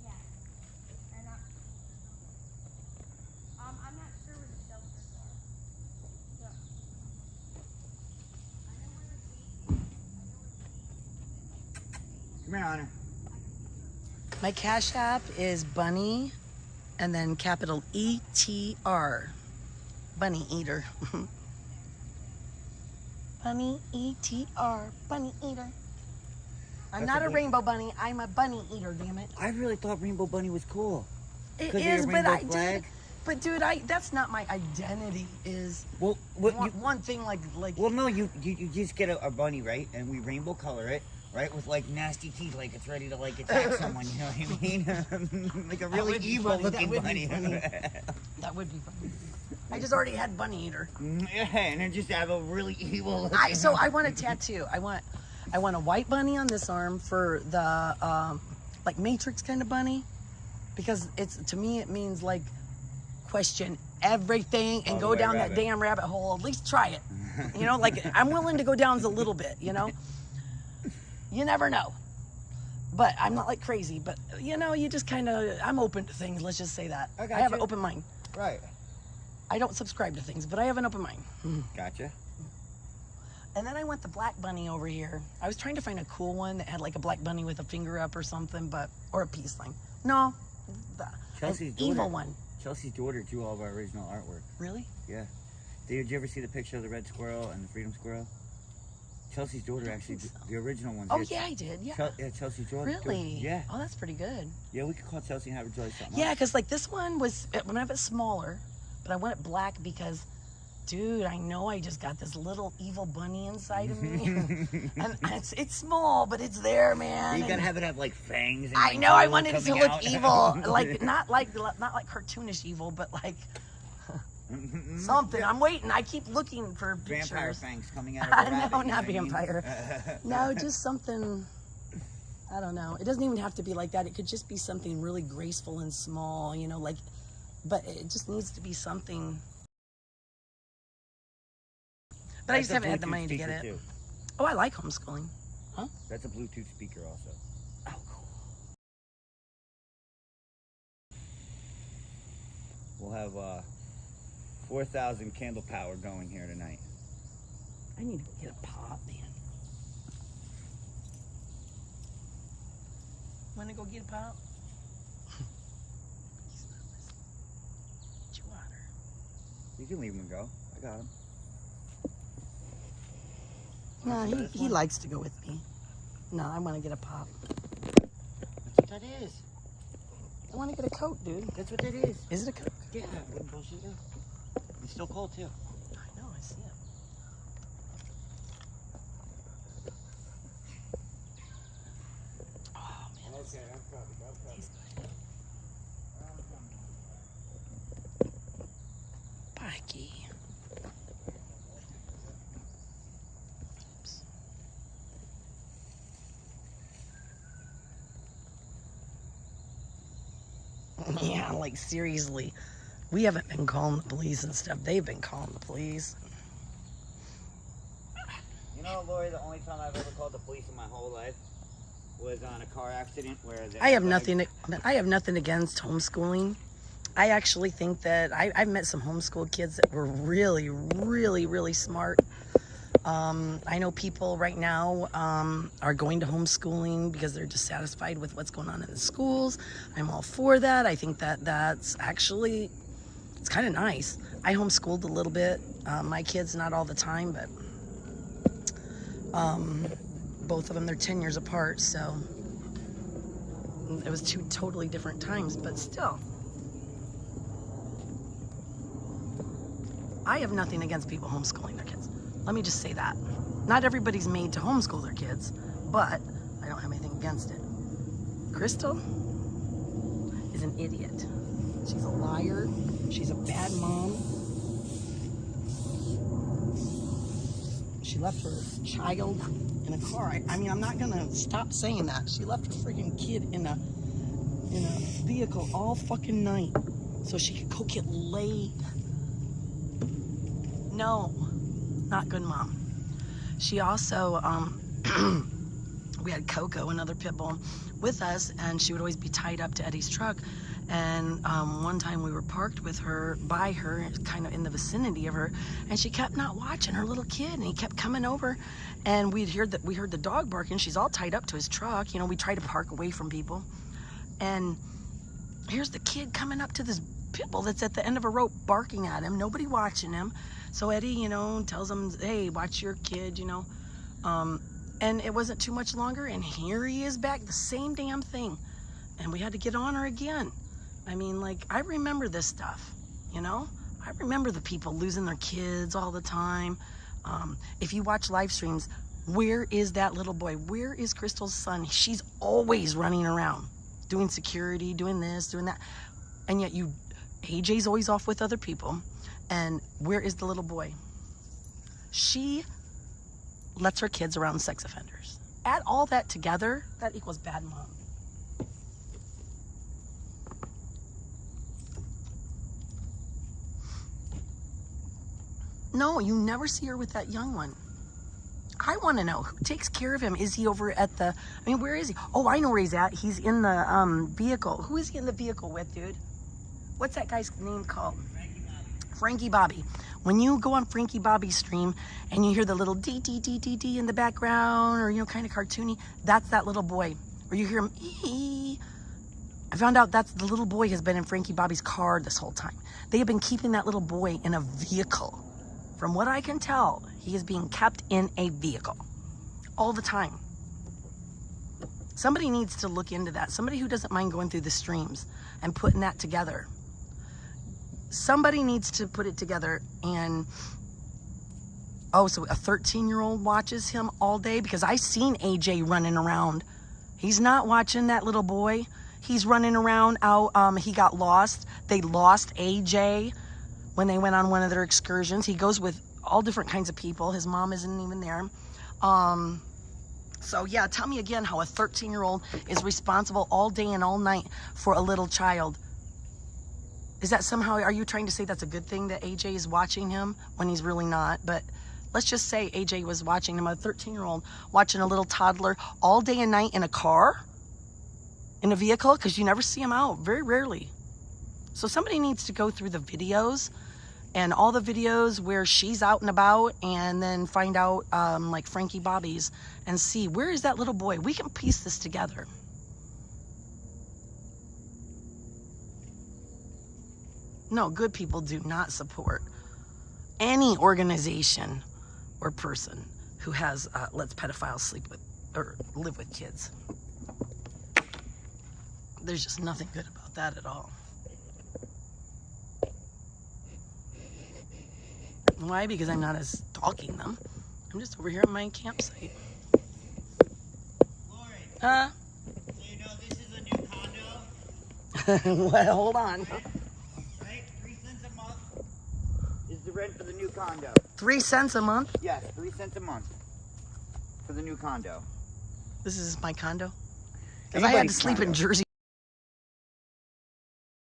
Yeah. And I'm not sure where the shelters are. So, I know where the Come here, Honor. My Cash App is Bunny, and then capital ETR. Bunny Eater. Bunny ETR. Bunny Eater. I'm That's not a a big- rainbow bunny. I'm a bunny eater. Damn it. I really thought Rainbow Bunny was cool. It 'Cause of your is, but rainbow I flag? did. But dude, that's not my identity. Is Well, one thing like well, no, you just get a bunny, right? And we rainbow color it, right? With like nasty teeth, like it's ready to like attack someone. You know what I mean? Like a really would be evil funny. That looking would be bunny. funny. That would be funny. I just already had bunny eater. Yeah, and then just have a really evil looking. So I want a tattoo. I want a white bunny on this arm for the like Matrix kind of bunny, because it's, to me it means like question everything and Oh, go White down Rabbit. that damn rabbit hole. At least try it. You know, like I'm willing to go down a little bit. You know, you never know. But I'm not like crazy. But you know, you just kind of, I'm open to things. Let's just say that. I got I have you. an open mind. Right. I don't subscribe to things, but I have an open mind. Gotcha. And then I went the black bunny over here. I was trying to find a cool one that had like a black bunny with a finger up or something, or a peace sign. No, Chelsea's an evil daughter. one. Chelsea's daughter drew all of our original artwork. Really? Yeah. Did you ever see the picture of the red squirrel and the freedom squirrel? Chelsea's daughter actually, the original one. Oh yeah, I did. Yeah. Chelsea's daughter. Really? Yeah. Oh, that's pretty good. Yeah, we could call Chelsea and have her draw something. Yeah, because like this one was, I'm gonna have it smaller, but I want it black because, dude, I know I just got this little evil bunny inside of me, and it's small, but it's there, man. You gotta And have it have like fangs. And, I like, know I drool wanted it to coming look out. evil, like not like cartoonish evil, but like something. I'm waiting. I keep looking for pictures. Vampire fangs coming out of a rabbit. No, you know not what I mean? vampire. No, just something. I don't know. It doesn't even have to be like that. It could just be something really graceful and small, you know, like. But it just needs to be something. But I That's just a haven't had the Bluetooth money to get speaker, it. too. Oh, I like homeschooling. Huh? That's a Bluetooth speaker also. Oh, cool. We'll have 4,000 candle power going here tonight. I need to get a pop, man. Want to go get a pop? He's not listening. Get your water. You can leave him and go. I got him. No, he likes to go with me. No, I want to get a pop. That's what that is. I want to get a Coke, dude. That's what that is. Is it a Coke? Yeah, wouldn't bullshit you. It's still cold too. I know, I see it. Oh, man. Okay, I'm probably. Tastes good. Bucky. Oops. Yeah, like seriously. We haven't been calling the police and stuff. They've been calling the police. You know, Lori, the only time I've ever called the police in my whole life was on a car accident where I have nothing against homeschooling. I actually think that I've met some homeschool kids that were really, really, really smart. I know people right now are going to homeschooling because they're dissatisfied with what's going on in the schools. I'm all for that. I think that that's actually, it's kind of nice. I homeschooled a little bit. My kids, not all the time, but both of them, they're 10 years apart, so it was two totally different times, but still. I have nothing against people homeschooling their kids. Let me just say that. Not everybody's made to homeschool their kids, but I don't have anything against it. Crystal is an idiot. She's a liar. She's a bad mom. She left her child in a car. I mean, I'm not gonna stop saying that. She left her freaking kid in a vehicle all fucking night so she could go get laid. No, not good mom. She also, we had Coco, another pit bull, with us, and she would always be tied up to Eddie's truck. And one time we were parked with her, by her, kind of in the vicinity of her, and she kept not watching her little kid, and he kept coming over, and we heard the dog barking. She's all tied up to his truck. You know, we try to park away from people, and here's the kid coming up to this pit bull that's at the end of a rope barking at him. Nobody watching him. So Eddie, you know, tells him, hey, watch your kid, you know. And it wasn't too much longer, and here he is back, the same damn thing. And we had to get on her again. I mean, like, I remember this stuff, you know? I remember the people losing their kids all the time. If you watch live streams, where is that little boy? Where is Crystal's son? She's always running around, doing security, doing this, doing that. And yet AJ's always off with other people. And where is the little boy? She lets her kids around sex offenders. Add all that together, that equals bad mom. No, you never see her with that young one. I want to know who takes care of him. Is he over at the, I mean, where is he? Oh, I know where he's at. He's in the vehicle. Who is he in the vehicle with, dude? What's that guy's name called? Frankie Bobby. When you go on Frankie Bobby's stream and you hear the little dee dee dee dee dee in the background, or, you know, kind of cartoony, that's that little boy. Or you hear him ee. I found out that's the little boy has been in Frankie Bobby's car this whole time. They have been keeping that little boy in a vehicle. From what I can tell, he is being kept in a vehicle all the time. Somebody needs to look into that. Somebody who doesn't mind going through the streams and putting that together. Somebody needs to put it together. And oh, so a 13-year-old watches him all day? Because I seen AJ running around. He's not watching that little boy. He's running around out. He got lost. They lost AJ when they went on one of their excursions. He goes with all different kinds of people. His mom isn't even there. So yeah, tell me again how a 13-year-old is responsible all day and all night for a little child. Is that somehow, are you trying to say that's a good thing that AJ is watching him when he's really not? But let's just say AJ was watching him, a 13-year-old watching a little toddler all day and night in a car, in a vehicle, because you never see him out, very rarely. So somebody needs to go through the videos and all the videos where she's out and about, and then find out like Frankie Bobby's and see, where is that little boy? We can piece this together. No, good people do not support any organization or person who has lets pedophiles sleep with or live with kids. There's just nothing good about that at all. Why? Because I'm not as stalking them. I'm just over here at my campsite. Lori, Huh? so you know this is a new condo? Well, hold on. Right? 3 cents a month is the rent for the new condo. 3 cents a month? Yes, 3 cents a month for the new condo. This is my condo? Because I had to sleep in Jersey.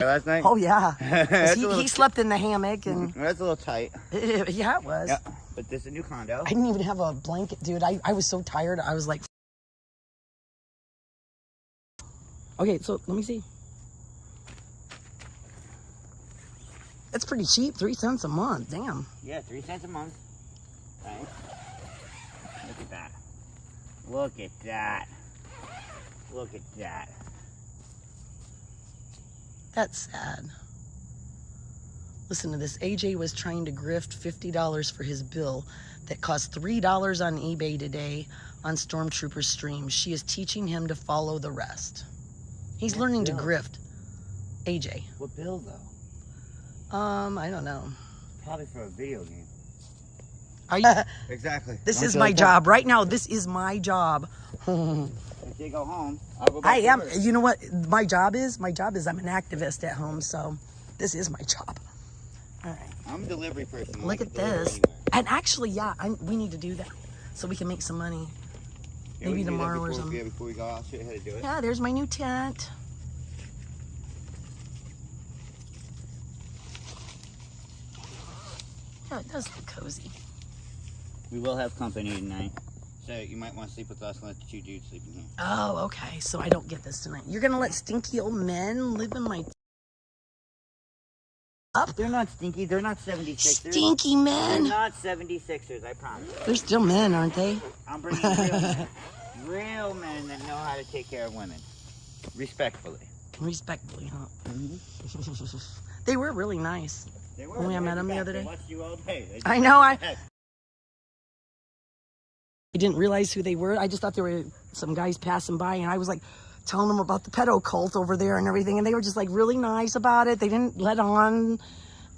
Last night? Oh, yeah. 'Cause That's he slept in the hammock, and That's a little tight. yeah, it was. Yeah, but this is a new condo. I didn't even have a blanket, dude. I was so tired. I was like, okay, so let me see. That's pretty cheap, 3 cents a month. Damn. Yeah, 3 cents a month. Right. Look at that. Look at that. Look at that. That's sad. Listen to this. AJ was trying to grift $50 for his bill that cost $3 on eBay today on Stormtrooper stream. She is teaching him to follow the rest. He's learning to grift. AJ. What bill though? I don't know. Probably for a video game. Are you? Exactly. This is my job. Right now, this is my job. If they go home, I'll go back I to am. work. You know what my job is? My job is I'm an activist at home, so this is my job. All right. I'm a delivery person. I Look like at to deliver this. anywhere. And actually, yeah, we need to do that so we can make some money. Yeah, Maybe we can do that tomorrow or before- something. Yeah, before we go, I'll show you how to do it. Yeah, there's my new tent. Yeah, it does look cozy. We will have company tonight, so you might want to sleep with us and let the 2 dudes sleep in here. Oh, okay. So I don't get this tonight. You're gonna let stinky old men live in my up? They're not stinky. They're not 76ers. Stinky They're men. not 76ers, I promise. They're still men, aren't they? I'm bringing real men. Real men that know how to take care of women. Respectfully. Respectfully, huh? They were really nice. They were. When I They met them the back. other They day. watched you all day. They I just- know, I didn't realize who they were. I just thought there were some guys passing by, and I was like telling them about the pedo cult over there and everything, and they were just like really nice about it. They didn't let on.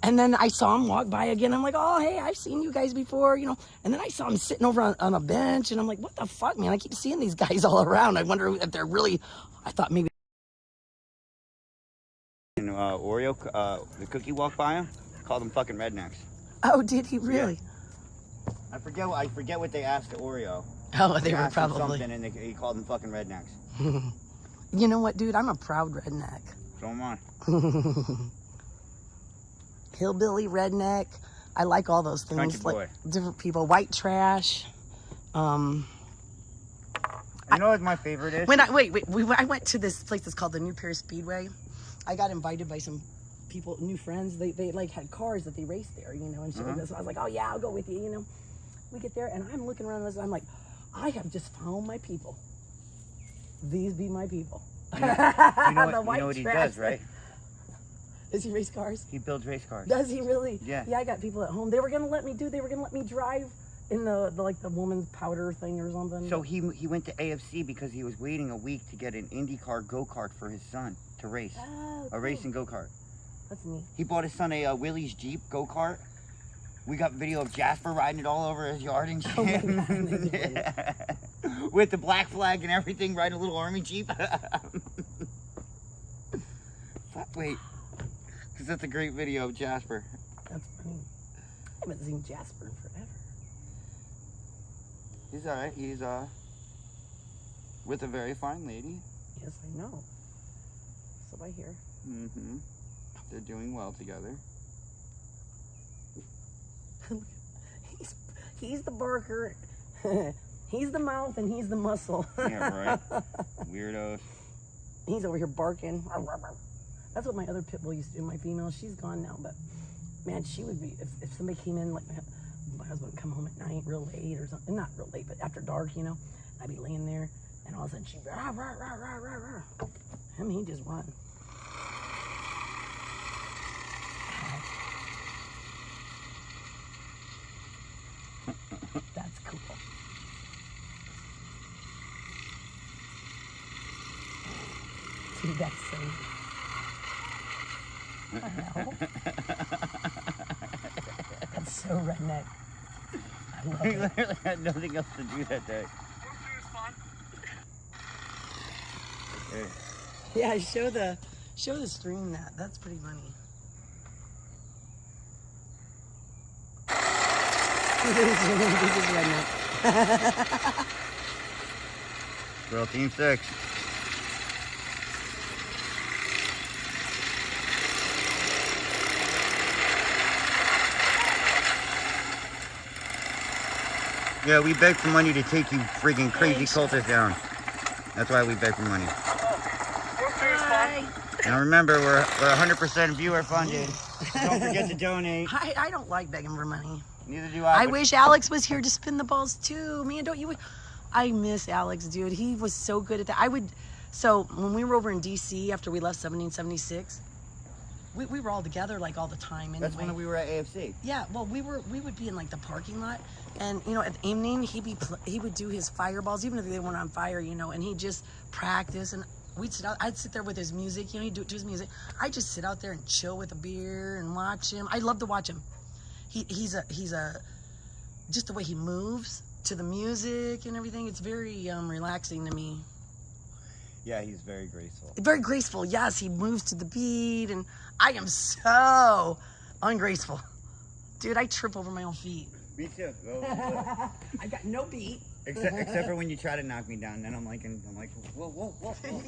And then I saw them walk by again. I'm like, oh, hey, I've seen you guys before, you know. And then I saw them sitting over on a bench, and I'm like, what the fuck, man? I keep seeing these guys all around. I wonder if they're really, I thought maybe. And Oreo, the cookie walked by him, called them fucking rednecks. Oh, did he really? I forget what they asked to Oreo. Oh, they were asked him probably. something, and he called them fucking rednecks. You know what, dude? I'm a proud redneck. So am I. Hillbilly, redneck. I like all those things. Country boy. Like different people. White trash. You know what my favorite is? When I went to this place that's called the New Paris Speedway. I got invited by some people, new friends. They like had cars that they raced there, you know, and shit like this. So I was like, oh yeah, I'll go with you, you know. We get there and I'm looking around this. I'm like, I have just found my people. These be my people. You know what he does, right? Does he race cars? He builds race cars. Does he really? Yeah. Yeah, I got people at home. They were gonna let me drive in the like the woman's powder thing or something. So he went to AFC because he was waiting a week to get an IndyCar go-kart for his son to race. Oh, A cool. racing go-kart. That's neat. He bought his son a Willys Jeep go-kart. We got video of Jasper riding it all over his yard and shit. Oh my God. Yeah. With the black flag and everything, riding a little army Jeep. Wait. Because that's a great video of Jasper. That's funny. I haven't seen Jasper in forever. He's alright. He's with a very fine lady. Yes, I know. So I hear. Mm-hmm. They're doing well together. He's the barker. He's the mouth and he's the muscle. Yeah, right. Weirdos. He's over here barking. That's what my other pit bull used to do. My female, she's gone now, but man, she would be, if somebody came in, like my husband would come home at night real late or something, not real late, but after dark, you know, I'd be laying there and all of a sudden she'd be, rah, rah, rah, rah, rah, rah. Him, he just run. That's cool. Dude, that's so. Hello? That's so redneck. I love He it. literally had nothing else to do that day. Hey. Yeah, show the stream that. That's pretty funny. This is redneck. Girl Team 6. Yeah, we beg for money to take you friggin' crazy cultists down. That's why we beg for money. Hi. Now remember, we're 100% viewer funded. Don't forget to donate. I don't like begging for money. Neither do I. I wish Alex was here to spin the balls too. Man, don't you? I miss Alex, dude. He was so good at that. So when we were over in DC after we left 1776, we were all together like all the time. Anyway. That's when we were at AFC. Yeah, well, we would be in like the parking lot, and you know, at the evening he would do his fireballs, even if they weren't on fire, you know, and he'd just practice, and I'd sit there with his music, you know, he'd do his music. I'd just sit out there and chill with a beer and watch him. I love to watch him. He's just the way he moves to the music and everything. It's very relaxing to me. Yeah, he's very graceful. Very graceful, yes. He moves to the beat, and I am so ungraceful. Dude, I trip over my own feet. Me too. I got no beat. Except for when you try to knock me down, then I'm like, whoa, whoa, whoa, whoa.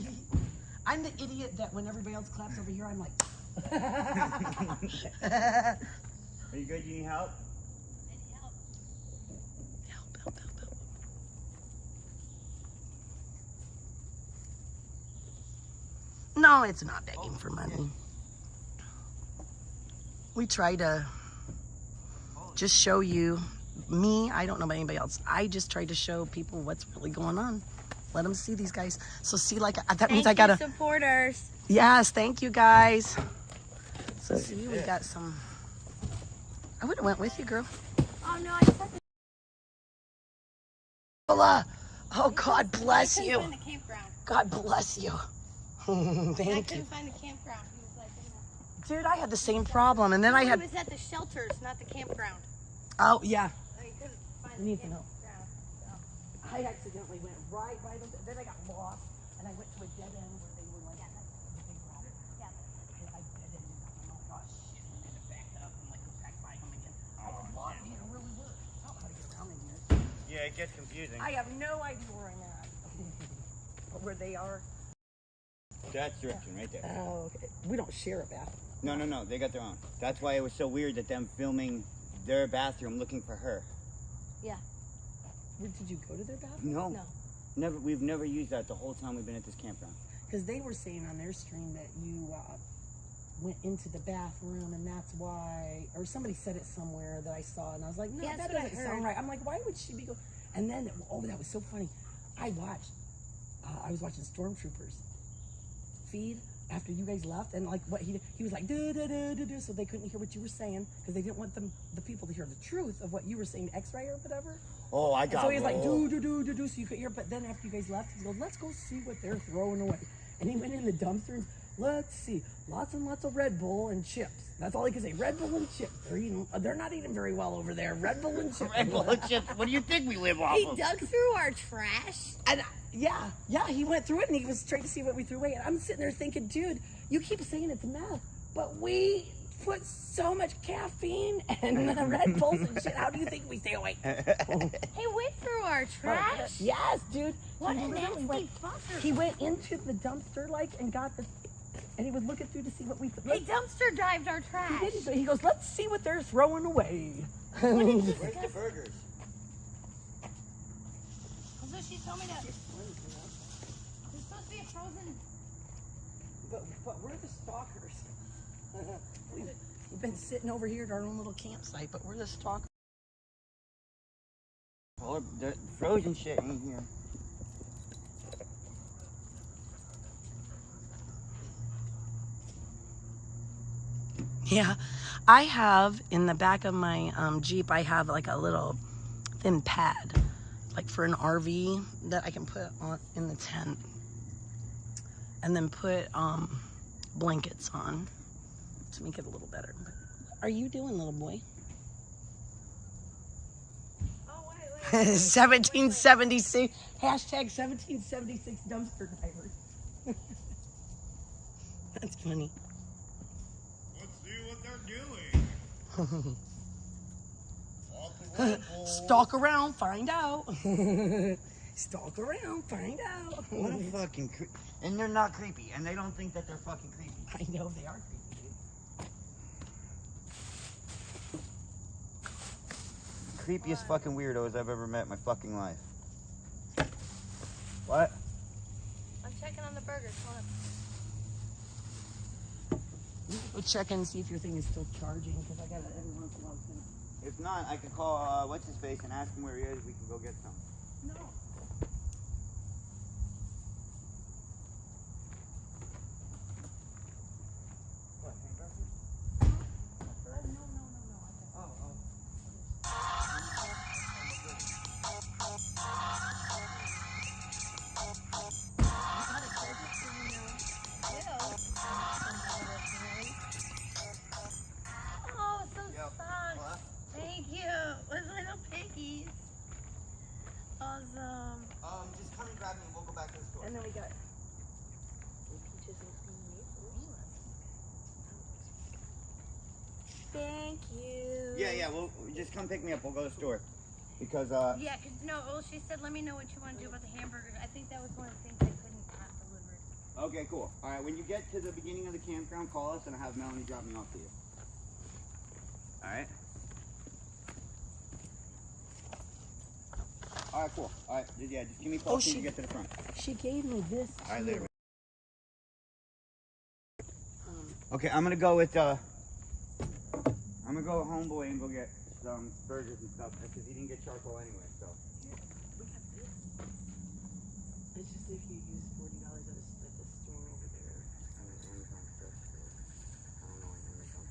I'm the idiot that when everybody else claps over here, I'm like. Are you good? You need help? Help. No, it's not begging for money. We try to just show you, me, I don't know about anybody else. I just try to show people what's really going on. Let them see these guys. So see, like, that means I gotta. Thank you, supporters. Yes, thank you guys. So see, we got some. I would have went with you, girl. Oh no, I just have to Hola. Oh, God bless you. find the campground. God bless you. I Thank you. couldn't find the campground. He was like, Dude, I had the same problem. And then I He had. was at the shelters, not the campground. Oh, yeah. He couldn't find I the need to know. campground. I accidentally went right by them. Then I got lost. And I went to a dead end where they were like. Yeah. I dead ended up. I'm like, oh, shit. And then it backed up. And like, go back by them again. I was lost. Man, where we were. I don't know how to get around in here. Yeah, it gets confusing. I have no idea where I'm at. But where they are. That's direction right there. Oh, okay. We don't share a bathroom. No, they got their own. That's why it was so weird that them filming their bathroom looking for her. Yeah. Did you go to their bathroom? No. No. Never. We've never used that the whole time we've been at this campground. Because they were saying on their stream that you went into the bathroom and that's why, or somebody said it somewhere that I saw, and I was like, no, Yeah, that that's what I doesn't heard. sound right. I'm like, why would she be going? And then, oh, that was so funny. I was watching Stormtroopers feed after you guys left, and like what he was like, do, so they couldn't hear what you were saying because they didn't want the people to hear the truth of what you were saying, X-ray or whatever. Oh, I And got. so he was like, do, so you could hear. But then after you guys left, he goes, let's go see what they're throwing away. And he went in the dumpster and let's see, lots and lots of Red Bull and chips. That's all he could say, Red Bull and chips. They're not eating very well over there. Red Bull and chips. Red Bull and chips. What do you think we live off He of? dug through our trash. And yeah, he went through it and he was trying to see what we threw away. And I'm sitting there thinking, dude, you keep saying it's meth, but we put so much caffeine and the Red Bulls and shit. How do you think we stay awake? He went through our trash. Yes, dude. What He a literally nasty fucker. He went into the dumpster and got and he was looking through to see what we. He dumpster dived our trash. He did. So he goes, let's see what they're throwing away. Where's the burgers? So she told me that there's supposed to be a frozen. But we're the stalkers. We've been sitting over here at our own little campsite, but we're the stalkers. Oh, the frozen shit ain't here. Yeah, I have in the back of my Jeep, I have like a little thin pad, like for an RV that I can put on in the tent, and then put blankets on to make it a little better. Are you doing, little boy? Oh, wait. 1776 hashtag 1776 dumpster divers. That's funny. Let's see what they're doing. Walk the Red Bull. Stalk around, find out. Stalk around, find out. What a fucking and they're not creepy, and they don't think that they're fucking creepy. I know they are creepy. Creepiest fucking weirdos I've ever met in my fucking life. What? I'm checking on the burgers. Hold on. Go check in and see if your thing is still charging, because I got it every once in a while. If not, I can call what's his face and ask him where he is. We can go get some. No. What? Oh, some socks. Thank you. With little piggies. Awesome. Just come and grab me and we'll go back to the store. And then we got peaches and cream. Thank you. Yeah, well, just come pick me up. We'll go to the store. Because, Yeah, cause no, well, she said, let me know what you want to do about the hamburgers. I think that was one of the things they couldn't have delivered. okay, cool. All right, when you get to the beginning of the campground, call us and I'll have Melanie drop me off to you. All right? All right, cool. All right, yeah, just give me a call Oh, as soon as she- you get to the front. She gave me this. All right, later. Um, Okay, I'm gonna go with homeboy and go get some burgers and stuff because he didn't get charcoal anyway. So It's just if you use $40 at the store over there.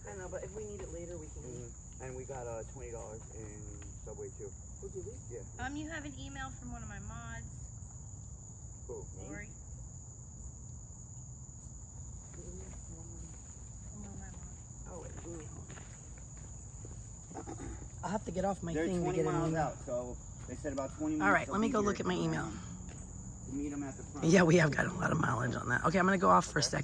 I know, but if we need it later, we can. And we got $20 in Subway too. We'll do it. Yeah. You have an email from one of my mods, Cool. Lori. From one of my mods. Oh, wait, email. I'll have to get off my They're thing to 20 get an miles email. out, so they said about 20 minutes. All right, they'll let me be go here. look at my email. We'll meet them at the front. Yeah, we have got a lot of mileage on that. Okay, I'm gonna go off for a second.